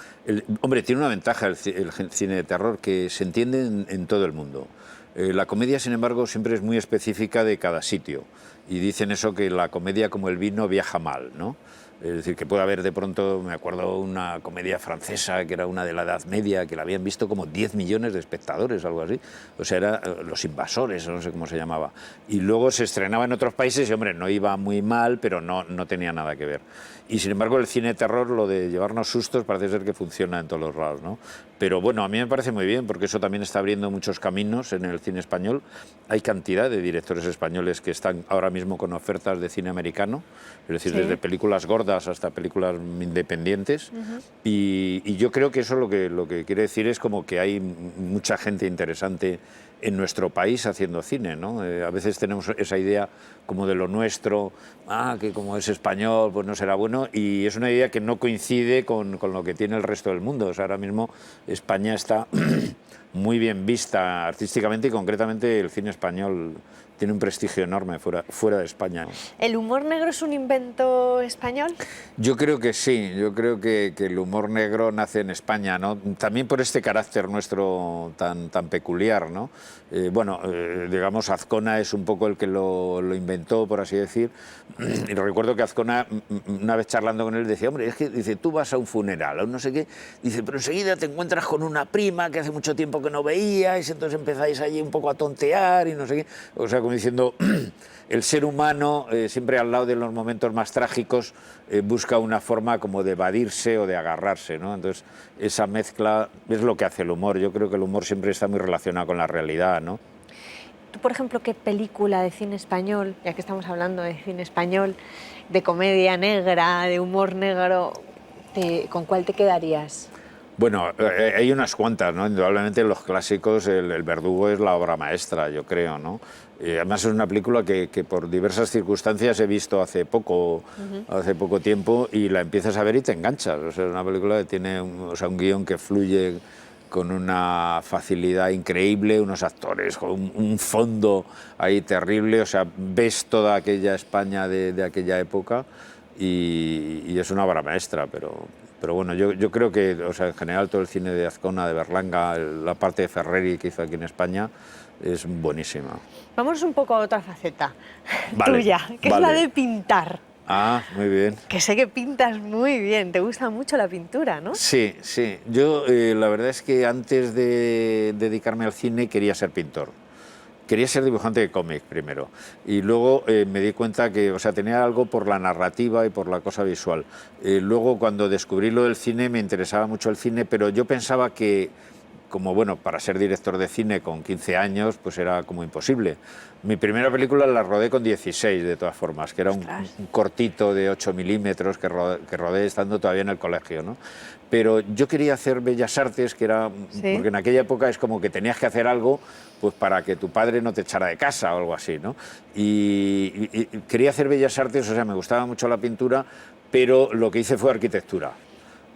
Hombre, tiene una ventaja el cine de terror, que se entiende en todo el mundo. La comedia, sin embargo, siempre es muy específica de cada sitio. Y dicen eso, que la comedia, como el vino, viaja mal, ¿no? Es decir, que puede haber de pronto, me acuerdo, una comedia francesa que era una de la Edad Media, que la habían visto como 10 millones de espectadores, algo así. O sea, era Los Invasores, no sé cómo se llamaba. Y luego se estrenaba en otros países y, hombre, no iba muy mal, pero no tenía nada que ver. Y, sin embargo, el cine de terror, lo de llevarnos sustos, parece ser que funciona en todos los lados, ¿no? Pero, bueno, a mí me parece muy bien, porque eso también está abriendo muchos caminos en el cine español. Hay cantidad de directores españoles que están ahora mismo con ofertas de cine americano, es decir, desde películas gordas hasta películas independientes. Y yo creo que eso lo que quiere decir es como que hay mucha gente interesante en nuestro país haciendo cine, ¿no? A veces tenemos esa idea como de lo nuestro, que como es español, pues no será bueno, y es una idea que no coincide con lo que tiene el resto del mundo. O sea, ahora mismo España está muy bien vista artísticamente y concretamente el cine español tiene un prestigio enorme fuera de España. ¿El humor negro es un invento español? Yo creo que sí, yo creo que el humor negro nace en España, ¿no? También por este carácter nuestro tan peculiar, ¿no? Digamos, Azcona es un poco el que lo inventó, por así decir. Y recuerdo que Azcona, una vez charlando con él, decía, hombre, es que dice, tú vas a un funeral, o no sé qué, dice, pero enseguida te encuentras con una prima que hace mucho tiempo que no veíais, entonces empezáis allí un poco a tontear y no sé qué. O sea, como diciendo, el ser humano, siempre al lado de los momentos más trágicos, busca una forma como de evadirse o de agarrarse, ¿no? Entonces, esa mezcla es lo que hace el humor. Yo creo que el humor siempre está muy relacionado con la realidad, ¿no? Tú, por ejemplo, ¿qué película de cine español, ya que estamos hablando de cine español, de comedia negra, de humor negro, con cuál te quedarías? Bueno, hay unas cuantas, ¿no? Indudablemente los clásicos, el Verdugo es la obra maestra, yo creo, ¿no? Además es una película que por diversas circunstancias he visto hace poco tiempo y la empiezas a ver y te enganchas. O sea, es una película que tiene un guión que fluye con una facilidad increíble, unos actores con un fondo ahí terrible, o sea, ves toda aquella España de aquella época y es una obra maestra, pero bueno, yo creo que, o sea, en general todo el cine de Azcona, de Berlanga, la parte de Ferreri que hizo aquí en España es buenísima. Vamos un poco a otra faceta tuya, que es la de pintar. Ah, muy bien. Que sé que pintas muy bien, te gusta mucho la pintura, ¿no? Sí, sí. Yo la verdad es que antes de dedicarme al cine quería ser pintor. quería ser dibujante de cómic primero y luego me di cuenta que, o sea, tenía algo por la narrativa y por la cosa visual. Luego cuando descubrí lo del cine me interesaba mucho el cine, pero yo pensaba que, como bueno, para ser director de cine con 15 años, pues era como imposible. Mi primera película la rodé con 16, de todas formas, que era un cortito de 8 milímetros que rodé estando todavía en el colegio, ¿no? Pero yo quería hacer Bellas Artes, que era, porque en aquella época es como que tenías que hacer algo pues para que tu padre no te echara de casa o algo así, ¿no? Y quería hacer Bellas Artes, o sea, me gustaba mucho la pintura, pero lo que hice fue arquitectura.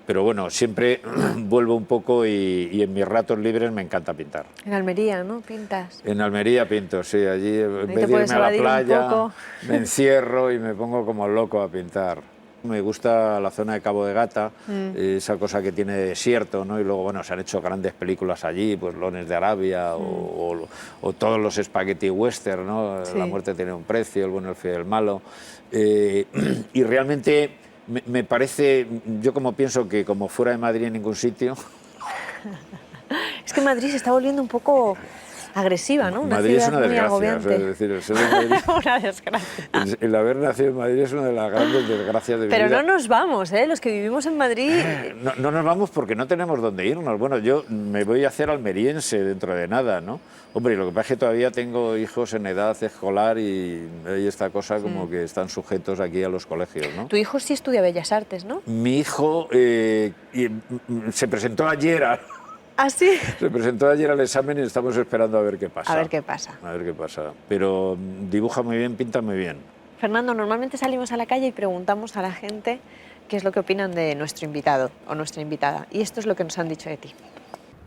Pero bueno, siempre vuelvo un poco y en mis ratos libres me encanta pintar. En Almería, ¿no? ¿Pintas? En Almería pinto, sí. Allí en vez de irme a la playa me encierro y me pongo como loco a pintar. Me gusta la zona de Cabo de Gata, esa cosa que tiene desierto, ¿no? Y luego, bueno, se han hecho grandes películas allí, pues Lones de Arabia o todos los spaghetti western, ¿no? Sí. La muerte tiene un precio, el bueno, el feo y el malo. Y realmente me parece, yo como pienso que como fuera de Madrid en ningún sitio... Es que Madrid se está volviendo un poco agresiva, ¿no? Madrid es una desgracia, o sea, es decir, el ser de Madrid, una desgracia. El haber nacido en Madrid es una de las grandes desgracias de mi vida. Pero no nos vamos, ¿eh? Los que vivimos en Madrid... No nos vamos porque no tenemos dónde irnos. Bueno, yo me voy a hacer almeriense dentro de nada, ¿no? Hombre, lo que pasa es que todavía tengo hijos en edad escolar y hay esta cosa como que están sujetos aquí a los colegios, ¿no? Tu hijo sí estudia Bellas Artes, ¿no? Mi hijo se presentó ayer ¿Ah, sí? Se presentó ayer al examen y estamos esperando a ver qué pasa. A ver qué pasa. A ver qué pasa. Pero dibuja muy bien, pinta muy bien. Fernando, normalmente salimos a la calle y preguntamos a la gente qué es lo que opinan de nuestro invitado o nuestra invitada. Y esto es lo que nos han dicho de ti.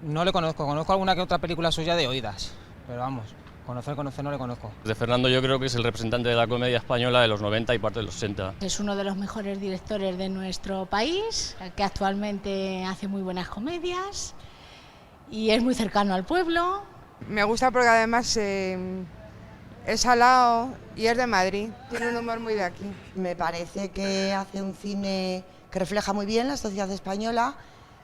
No le conozco, conozco alguna que otra película suya de oídas, pero vamos, conocer no le conozco. De Fernando yo creo que es el representante de la comedia española de los 90 y parte de los 80. Es uno de los mejores directores de nuestro país, que actualmente hace muy buenas comedias y es muy cercano al pueblo. Me gusta porque además es salado y es de Madrid, tiene un humor muy de aquí. Me parece que hace un cine que refleja muy bien la sociedad española.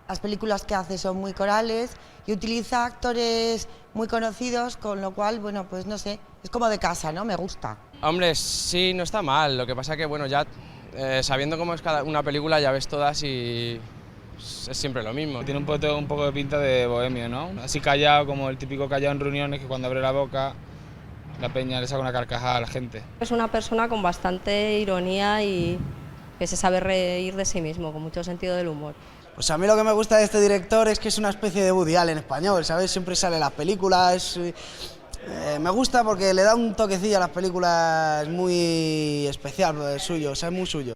Las películas que hace son muy corales y utiliza actores muy conocidos, con lo cual, bueno, pues no sé, es como de casa, ¿no? Me gusta. Hombre, sí, no está mal, lo que pasa que, bueno, ya sabiendo cómo es cada una película ya ves todas y es siempre lo mismo. Tiene un poco de pinta de bohemio, ¿no? Así callado, como el típico callado en reuniones que cuando abre la boca la peña le saca una carcajada a la gente. Es una persona con bastante ironía y que se sabe reír de sí mismo, con mucho sentido del humor. Pues a mí lo que me gusta de este director es que es una especie de Woody Allen español, ¿sabes? Siempre sale en las películas. Me gusta porque le da un toquecillo a las películas muy especial, es suyo, o sea, es muy suyo.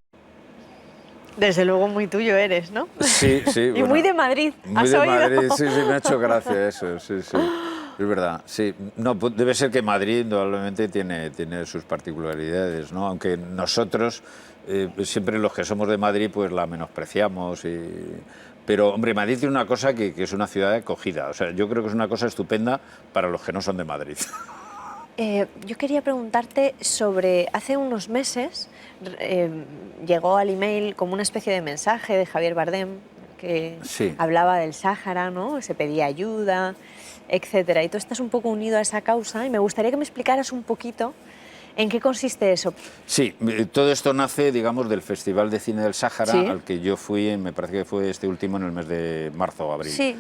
Desde luego muy tuyo eres, ¿no? Sí, sí. Y bueno, muy de Madrid, ¿has oído? Muy de Madrid, sí, me ha hecho gracia eso, sí, sí. Es verdad, sí. No, debe ser que Madrid indudablemente tiene sus particularidades, ¿no? Aunque nosotros, siempre los que somos de Madrid, pues la menospreciamos. Pero, hombre, Madrid tiene una cosa que es una ciudad de acogida. O sea, yo creo que es una cosa estupenda para los que no son de Madrid. Yo quería preguntarte sobre, hace unos meses llegó al email como una especie de mensaje de Javier Bardem que hablaba del Sáhara, ¿no? Se pedía ayuda, etcétera. Y tú estás un poco unido a esa causa y me gustaría que me explicaras un poquito en qué consiste eso. Sí, todo esto nace, digamos, del Festival de Cine del Sáhara, al que yo fui, me parece que fue este último en el mes de marzo o abril. Sí.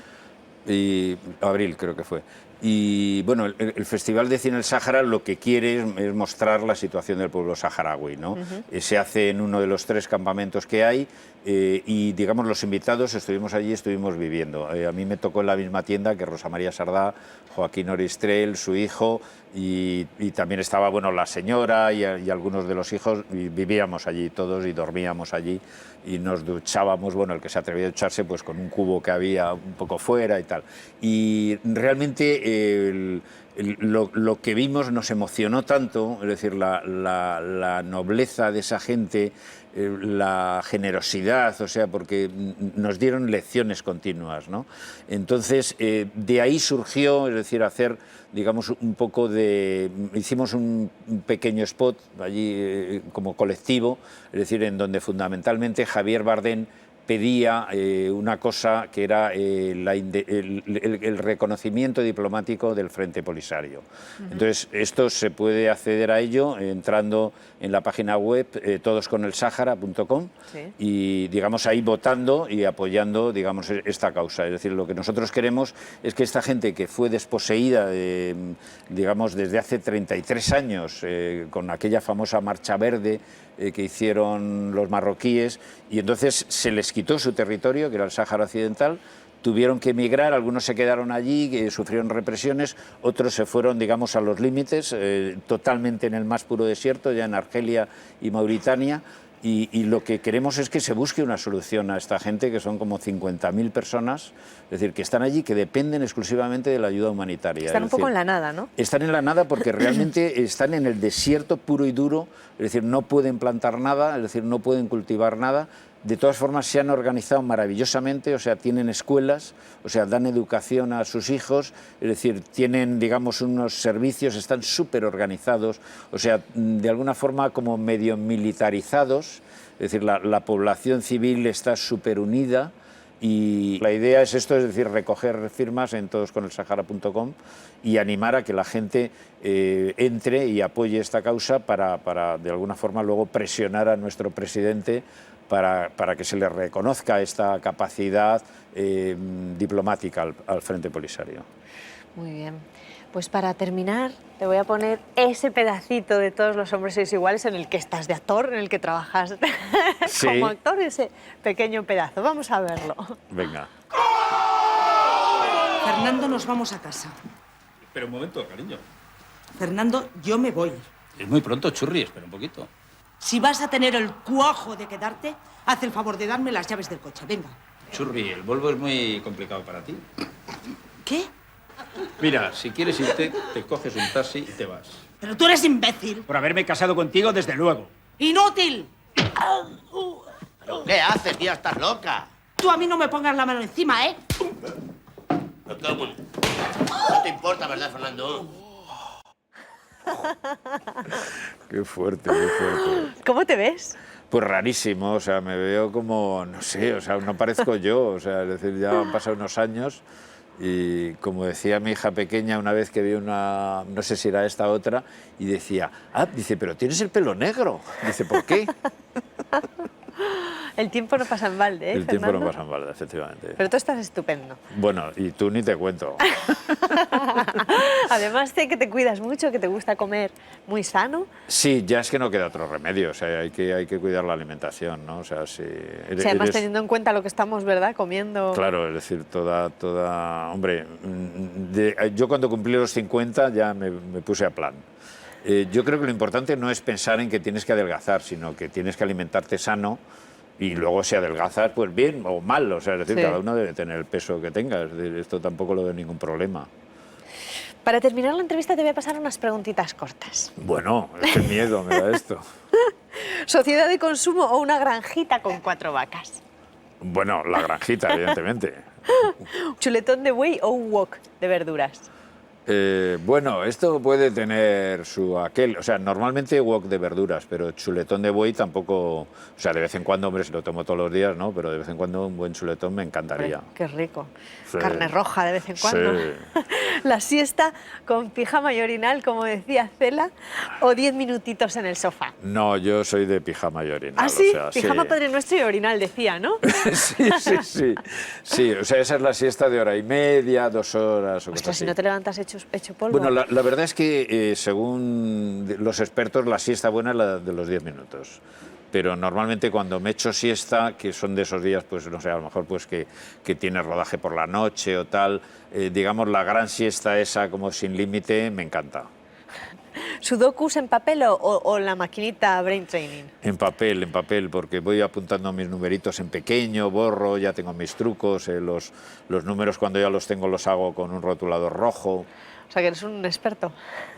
Abril creo que fue. Y bueno, el Festival de Cine del Sáhara lo que quiere es mostrar la situación del pueblo saharaui, ¿no? Se hace en uno de los 3 campamentos que hay y, digamos, los invitados estuvimos allí, estuvimos viviendo. A mí me tocó en la misma tienda que Rosa María Sardá, Joaquín Oristrel, su hijo, y también estaba, bueno, la señora y algunos de los hijos, y vivíamos allí todos y dormíamos allí y nos duchábamos, bueno, el que se atrevía a ducharse pues con un cubo que había un poco fuera y tal. Y realmente lo que vimos nos emocionó tanto, es decir, la nobleza de esa gente, la generosidad, o sea, porque nos dieron lecciones continuas, ¿no? Entonces, de ahí surgió, es decir, hacer, digamos, un poco de... Hicimos un pequeño spot allí como colectivo, es decir, en donde fundamentalmente Javier Bardem pedía una cosa que era el reconocimiento diplomático del Frente Polisario. Entonces, esto se puede acceder a ello entrando en la página web todosconelsahara.com y, digamos, ahí votando y apoyando, digamos, esta causa. Es decir, lo que nosotros queremos es que esta gente que fue desposeída, digamos, desde hace 33 años, con aquella famosa Marcha Verde que hicieron los marroquíes, y entonces se les quitó su territorio, que era el Sáhara Occidental, tuvieron que emigrar, algunos se quedaron allí, sufrieron represiones, otros se fueron, digamos, a los límites, totalmente en el más puro desierto, ya en Argelia y Mauritania, y lo que queremos es que se busque una solución a esta gente, que son como 50.000 personas, es decir, que están allí, que dependen exclusivamente de la ayuda humanitaria. Están un poco en la nada, ¿no? Están en la nada porque realmente están en el desierto puro y duro, es decir, no pueden plantar nada, es decir, no pueden cultivar nada. De todas formas, se han organizado maravillosamente, o sea, tienen escuelas, o sea, dan educación a sus hijos, es decir, tienen, digamos, unos servicios, están súper organizados, o sea, de alguna forma como medio militarizados, es decir, la población civil está súper unida. Y la idea es esto, es decir, recoger firmas en todosconelsahara.com y animar a que la gente entre y apoye esta causa para de alguna forma luego presionar a nuestro presidente para que se le reconozca esta capacidad diplomática al Frente Polisario. Muy bien. Pues para terminar, te voy a poner ese pedacito de Todos los hombres sois iguales en el que estás de actor, en el que trabajas como actor, ese pequeño pedazo. Vamos a verlo. Venga. Fernando, nos vamos a casa. Espera un momento, cariño. Fernando, yo me voy. Es muy pronto, Churri, espera un poquito. Si vas a tener el cuajo de quedarte, haz el favor de darme las llaves del coche. Venga. Churri, el Volvo es muy complicado para ti. ¿Qué? Mira, si quieres irte, te coges un taxi y te vas. Pero tú eres imbécil. Por haberme casado contigo, desde luego. ¡Inútil! ¿Pero qué haces, tía? ¿Estás loca? Tú a mí no me pongas la mano encima, ¿eh? No te importa, ¿verdad, Fernando? Qué fuerte, qué fuerte. ¿Cómo te ves? Pues rarísimo, o sea, me veo como, no sé, o sea, no parezco yo, o sea, es decir, ya han pasado unos años y como decía mi hija pequeña una vez que vi una, no sé si era esta o otra, y decía, dice, pero tienes el pelo negro. Dice, ¿por qué? El tiempo no pasa en balde, ¿eh, El tiempo Fernando? no pasa en balde, efectivamente. Pero tú estás estupendo. Bueno, y tú ni te cuento. Además sé que te cuidas mucho, que te gusta comer muy sano. Sí, ya es que no queda otro remedio, o sea, hay que cuidar la alimentación, ¿no? O sea, si O sea, además teniendo en cuenta lo que estamos, ¿verdad?, comiendo... Claro, es decir, hombre, yo cuando cumplí los 50 ya me puse a plan. Yo creo que lo importante no es pensar en que tienes que adelgazar, sino que tienes que alimentarte sano y luego si adelgazas, pues bien o mal, o sea, es decir, Sí. cada uno debe tener el peso que tenga, es decir, esto tampoco lo veo ningún problema. Para terminar la entrevista te voy a pasar unas preguntitas cortas. Bueno, qué miedo me da esto. ¿Sociedad de consumo o una granjita con 4 vacas? Bueno, la granjita, evidentemente. ¿Chuletón de buey o un wok de verduras? Bueno, esto puede tener su aquel, o sea, normalmente wok de verduras, pero chuletón de buey tampoco, o sea, de vez en cuando, hombre, si lo tomo todos los días, ¿no? Pero de vez en cuando un buen chuletón me encantaría. Hombre, qué rico. Sí. Carne roja de vez en cuando. Sí. La siesta con pijama y orinal, como decía Cela, o 10 minutitos en el sofá. No, yo soy de pijama y orinal. ¿Ah, sí? O sea, Pijama, sí. Padre Nuestro y orinal, decía, ¿no? Sí. Sí, o sea, esa es la siesta de hora y media, 2 horas o cosas Ostras, así. si no te levantas hecho polvo. Bueno, la verdad es que según los expertos la siesta buena es la de los 10 minutos. Pero normalmente cuando me echo siesta, que son de esos días, pues no sé, a lo mejor pues que tienes rodaje por la noche o tal, digamos la gran siesta esa como sin límite me encanta. ¿Sudokus en papel o la maquinita Brain Training? En papel, porque voy apuntando mis numeritos en pequeño, borro, ya tengo mis trucos, los números cuando ya los tengo los hago con un rotulador rojo. O sea, que eres un experto.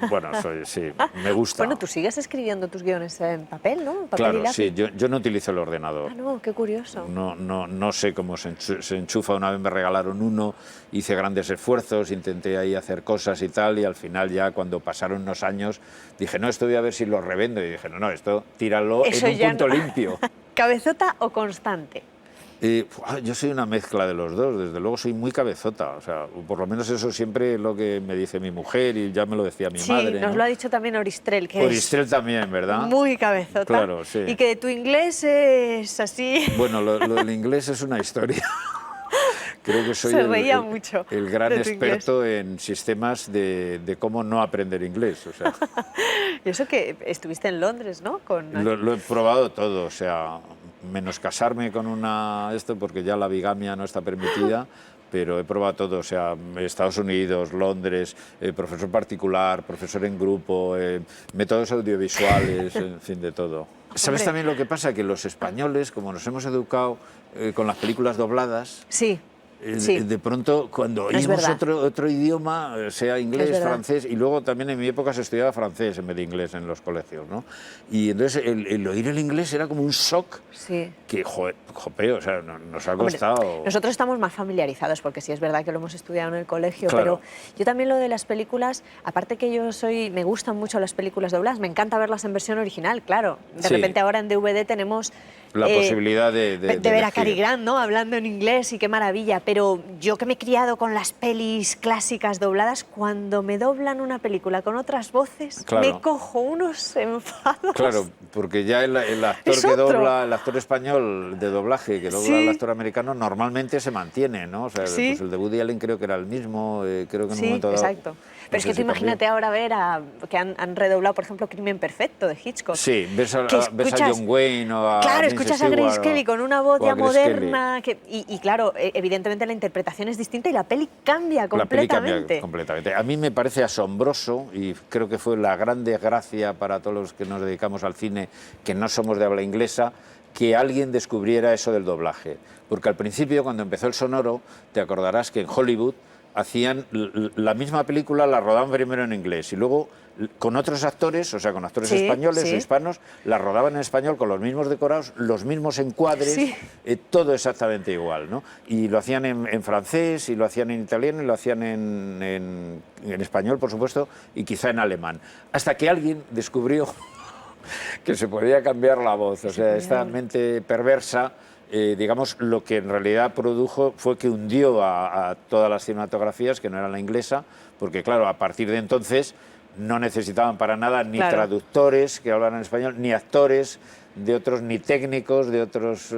Bueno, sí, me gusta. Bueno, tú sigues escribiendo tus guiones en papel, ¿no? Papel y Claro, lápiz. sí, yo no utilizo el ordenador. Ah, no, qué curioso. No sé cómo se enchufa. Una vez me regalaron uno, hice grandes esfuerzos, intenté ahí hacer cosas y tal, y al final ya cuando pasaron unos años dije, no, esto voy a ver si lo revendo. Y dije, no, esto tíralo Eso en un ya punto no. limpio. ¿Cabezota o constante? Yo soy una mezcla de los dos, desde luego soy muy cabezota, o sea, por lo menos eso siempre es lo que me dice mi mujer y ya me lo decía mi madre. Sí, nos lo ha dicho también Oristrel, que Oristrel también, ¿verdad? Muy cabezota. Claro, sí. Y que tu inglés es así. Bueno, lo del inglés es una historia. Creo que soy el gran experto en sistemas de cómo no aprender inglés. O sea. Y eso que estuviste en Londres, ¿no? Lo he probado todo, o sea, menos casarme con esto porque ya la bigamia no está permitida, pero he probado todo, o sea, Estados Unidos, Londres, profesor particular, profesor en grupo, métodos audiovisuales, en fin, de todo. ¿Sabes también lo que pasa? Que los españoles, como nos hemos educado con las películas dobladas, sí. De pronto, cuando oímos otro idioma, sea inglés, francés, y luego también en mi época se estudiaba francés en vez de inglés en los colegios, ¿no? Y entonces el oír el inglés era como un shock que, jopeo, o sea, nos ha costado... Hombre, nosotros estamos más familiarizados, porque sí es verdad que lo hemos estudiado en el colegio, pero yo también lo de las películas, aparte que me gustan mucho las películas dobladas, me encanta verlas en versión original, claro. De repente ahora en DVD tenemos... la posibilidad de ver a Cary Grant, ¿no? Hablando en inglés, y qué maravilla. Pero yo que me he criado con las pelis clásicas dobladas, cuando me doblan una película con otras voces, me cojo unos enfados. Claro, porque ya el actor que dobla, el actor español de doblaje que dobla al actor americano, normalmente se mantiene, ¿no? O sea, pues el de Woody Allen creo que era el mismo, creo que en un momento dado... exacto. Pero es que tú imagínate ahora ver que han redoblado, por ejemplo, Crimen Perfecto de Hitchcock. Sí, ves a John Wayne o a... Claro, escuchas a Grace Kelly con una voz ya moderna. Y claro, evidentemente la interpretación es distinta y la peli cambia completamente. La peli cambia completamente. A mí me parece asombroso, y creo que fue la gran desgracia para todos los que nos dedicamos al cine, que no somos de habla inglesa, que alguien descubriera eso del doblaje. Porque al principio, cuando empezó el sonoro, te acordarás que en Hollywood hacían la misma película, la rodaban primero en inglés y luego con otros actores, o sea, con actores españoles o hispanos, la rodaban en español con los mismos decorados, los mismos encuadres, todo exactamente igual, ¿no? Y lo hacían en francés, y lo hacían en italiano, y lo hacían en español, por supuesto, y quizá en alemán. Hasta que alguien descubrió que se podía cambiar la voz, o sea, esta mente perversa... digamos, lo que en realidad produjo fue que hundió a todas las cinematografías que no eran la inglesa, porque claro, a partir de entonces no necesitaban para nada ni traductores que hablaran español, ni actores de otros, ni técnicos de otros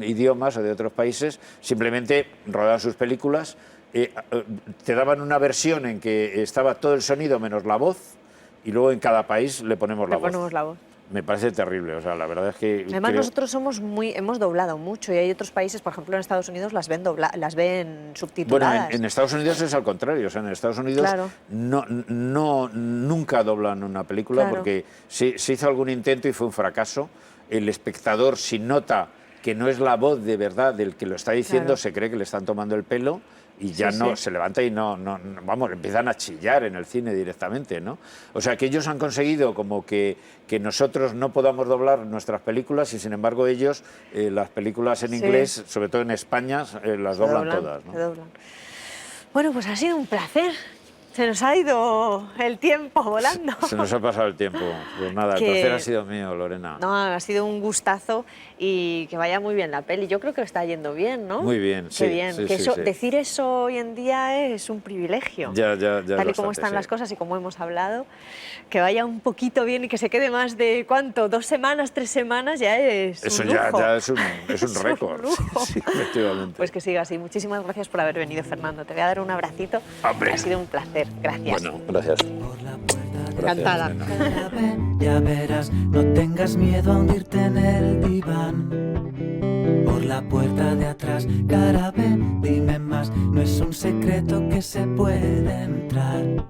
idiomas o de otros países, simplemente rodaban sus películas, te daban una versión en que estaba todo el sonido menos la voz, y luego en cada país le ponemos la voz. Me parece terrible, o sea, la verdad es que... Además nosotros hemos doblado mucho y hay otros países, por ejemplo en Estados Unidos, las ven subtituladas. Bueno, en Estados Unidos es al contrario, o sea, en Estados Unidos nunca doblan una película porque se hizo algún intento y fue un fracaso. El espectador, si nota que no es la voz de verdad del que lo está diciendo, se cree que le están tomando el pelo y ya se levanta y vamos, empiezan a chillar en el cine directamente, ¿no? O sea, que ellos han conseguido como que nosotros no podamos doblar nuestras películas y, sin embargo, ellos, las películas en inglés, sobre todo en España, las doblan todas, ¿no? Bueno, pues ha sido un placer. Se nos ha ido el tiempo volando. Se nos ha pasado el tiempo. Pues nada, el placer ha sido mío, Lorena. No, ha sido un gustazo y que vaya muy bien la peli. Yo creo que está yendo bien, ¿no? Muy bien, Qué bien. Decir eso hoy en día es un privilegio. Ya. Tal y como están las cosas y como hemos hablado, que vaya un poquito bien y que se quede más de, ¿cuánto? 2 semanas, 3 semanas, ya es eso un lujo. Ya es un récord. Sí, efectivamente. Pues que siga así. Muchísimas gracias por haber venido, Fernando. Te voy a dar un abracito. ¡Hombre! Ha sido un placer. Gracias. Bueno, gracias. Encantada. Ya verás, no tengas miedo a hundirte en el diván. Por la puerta de atrás, cara, ven, dime más. No es un secreto que se puede entrar.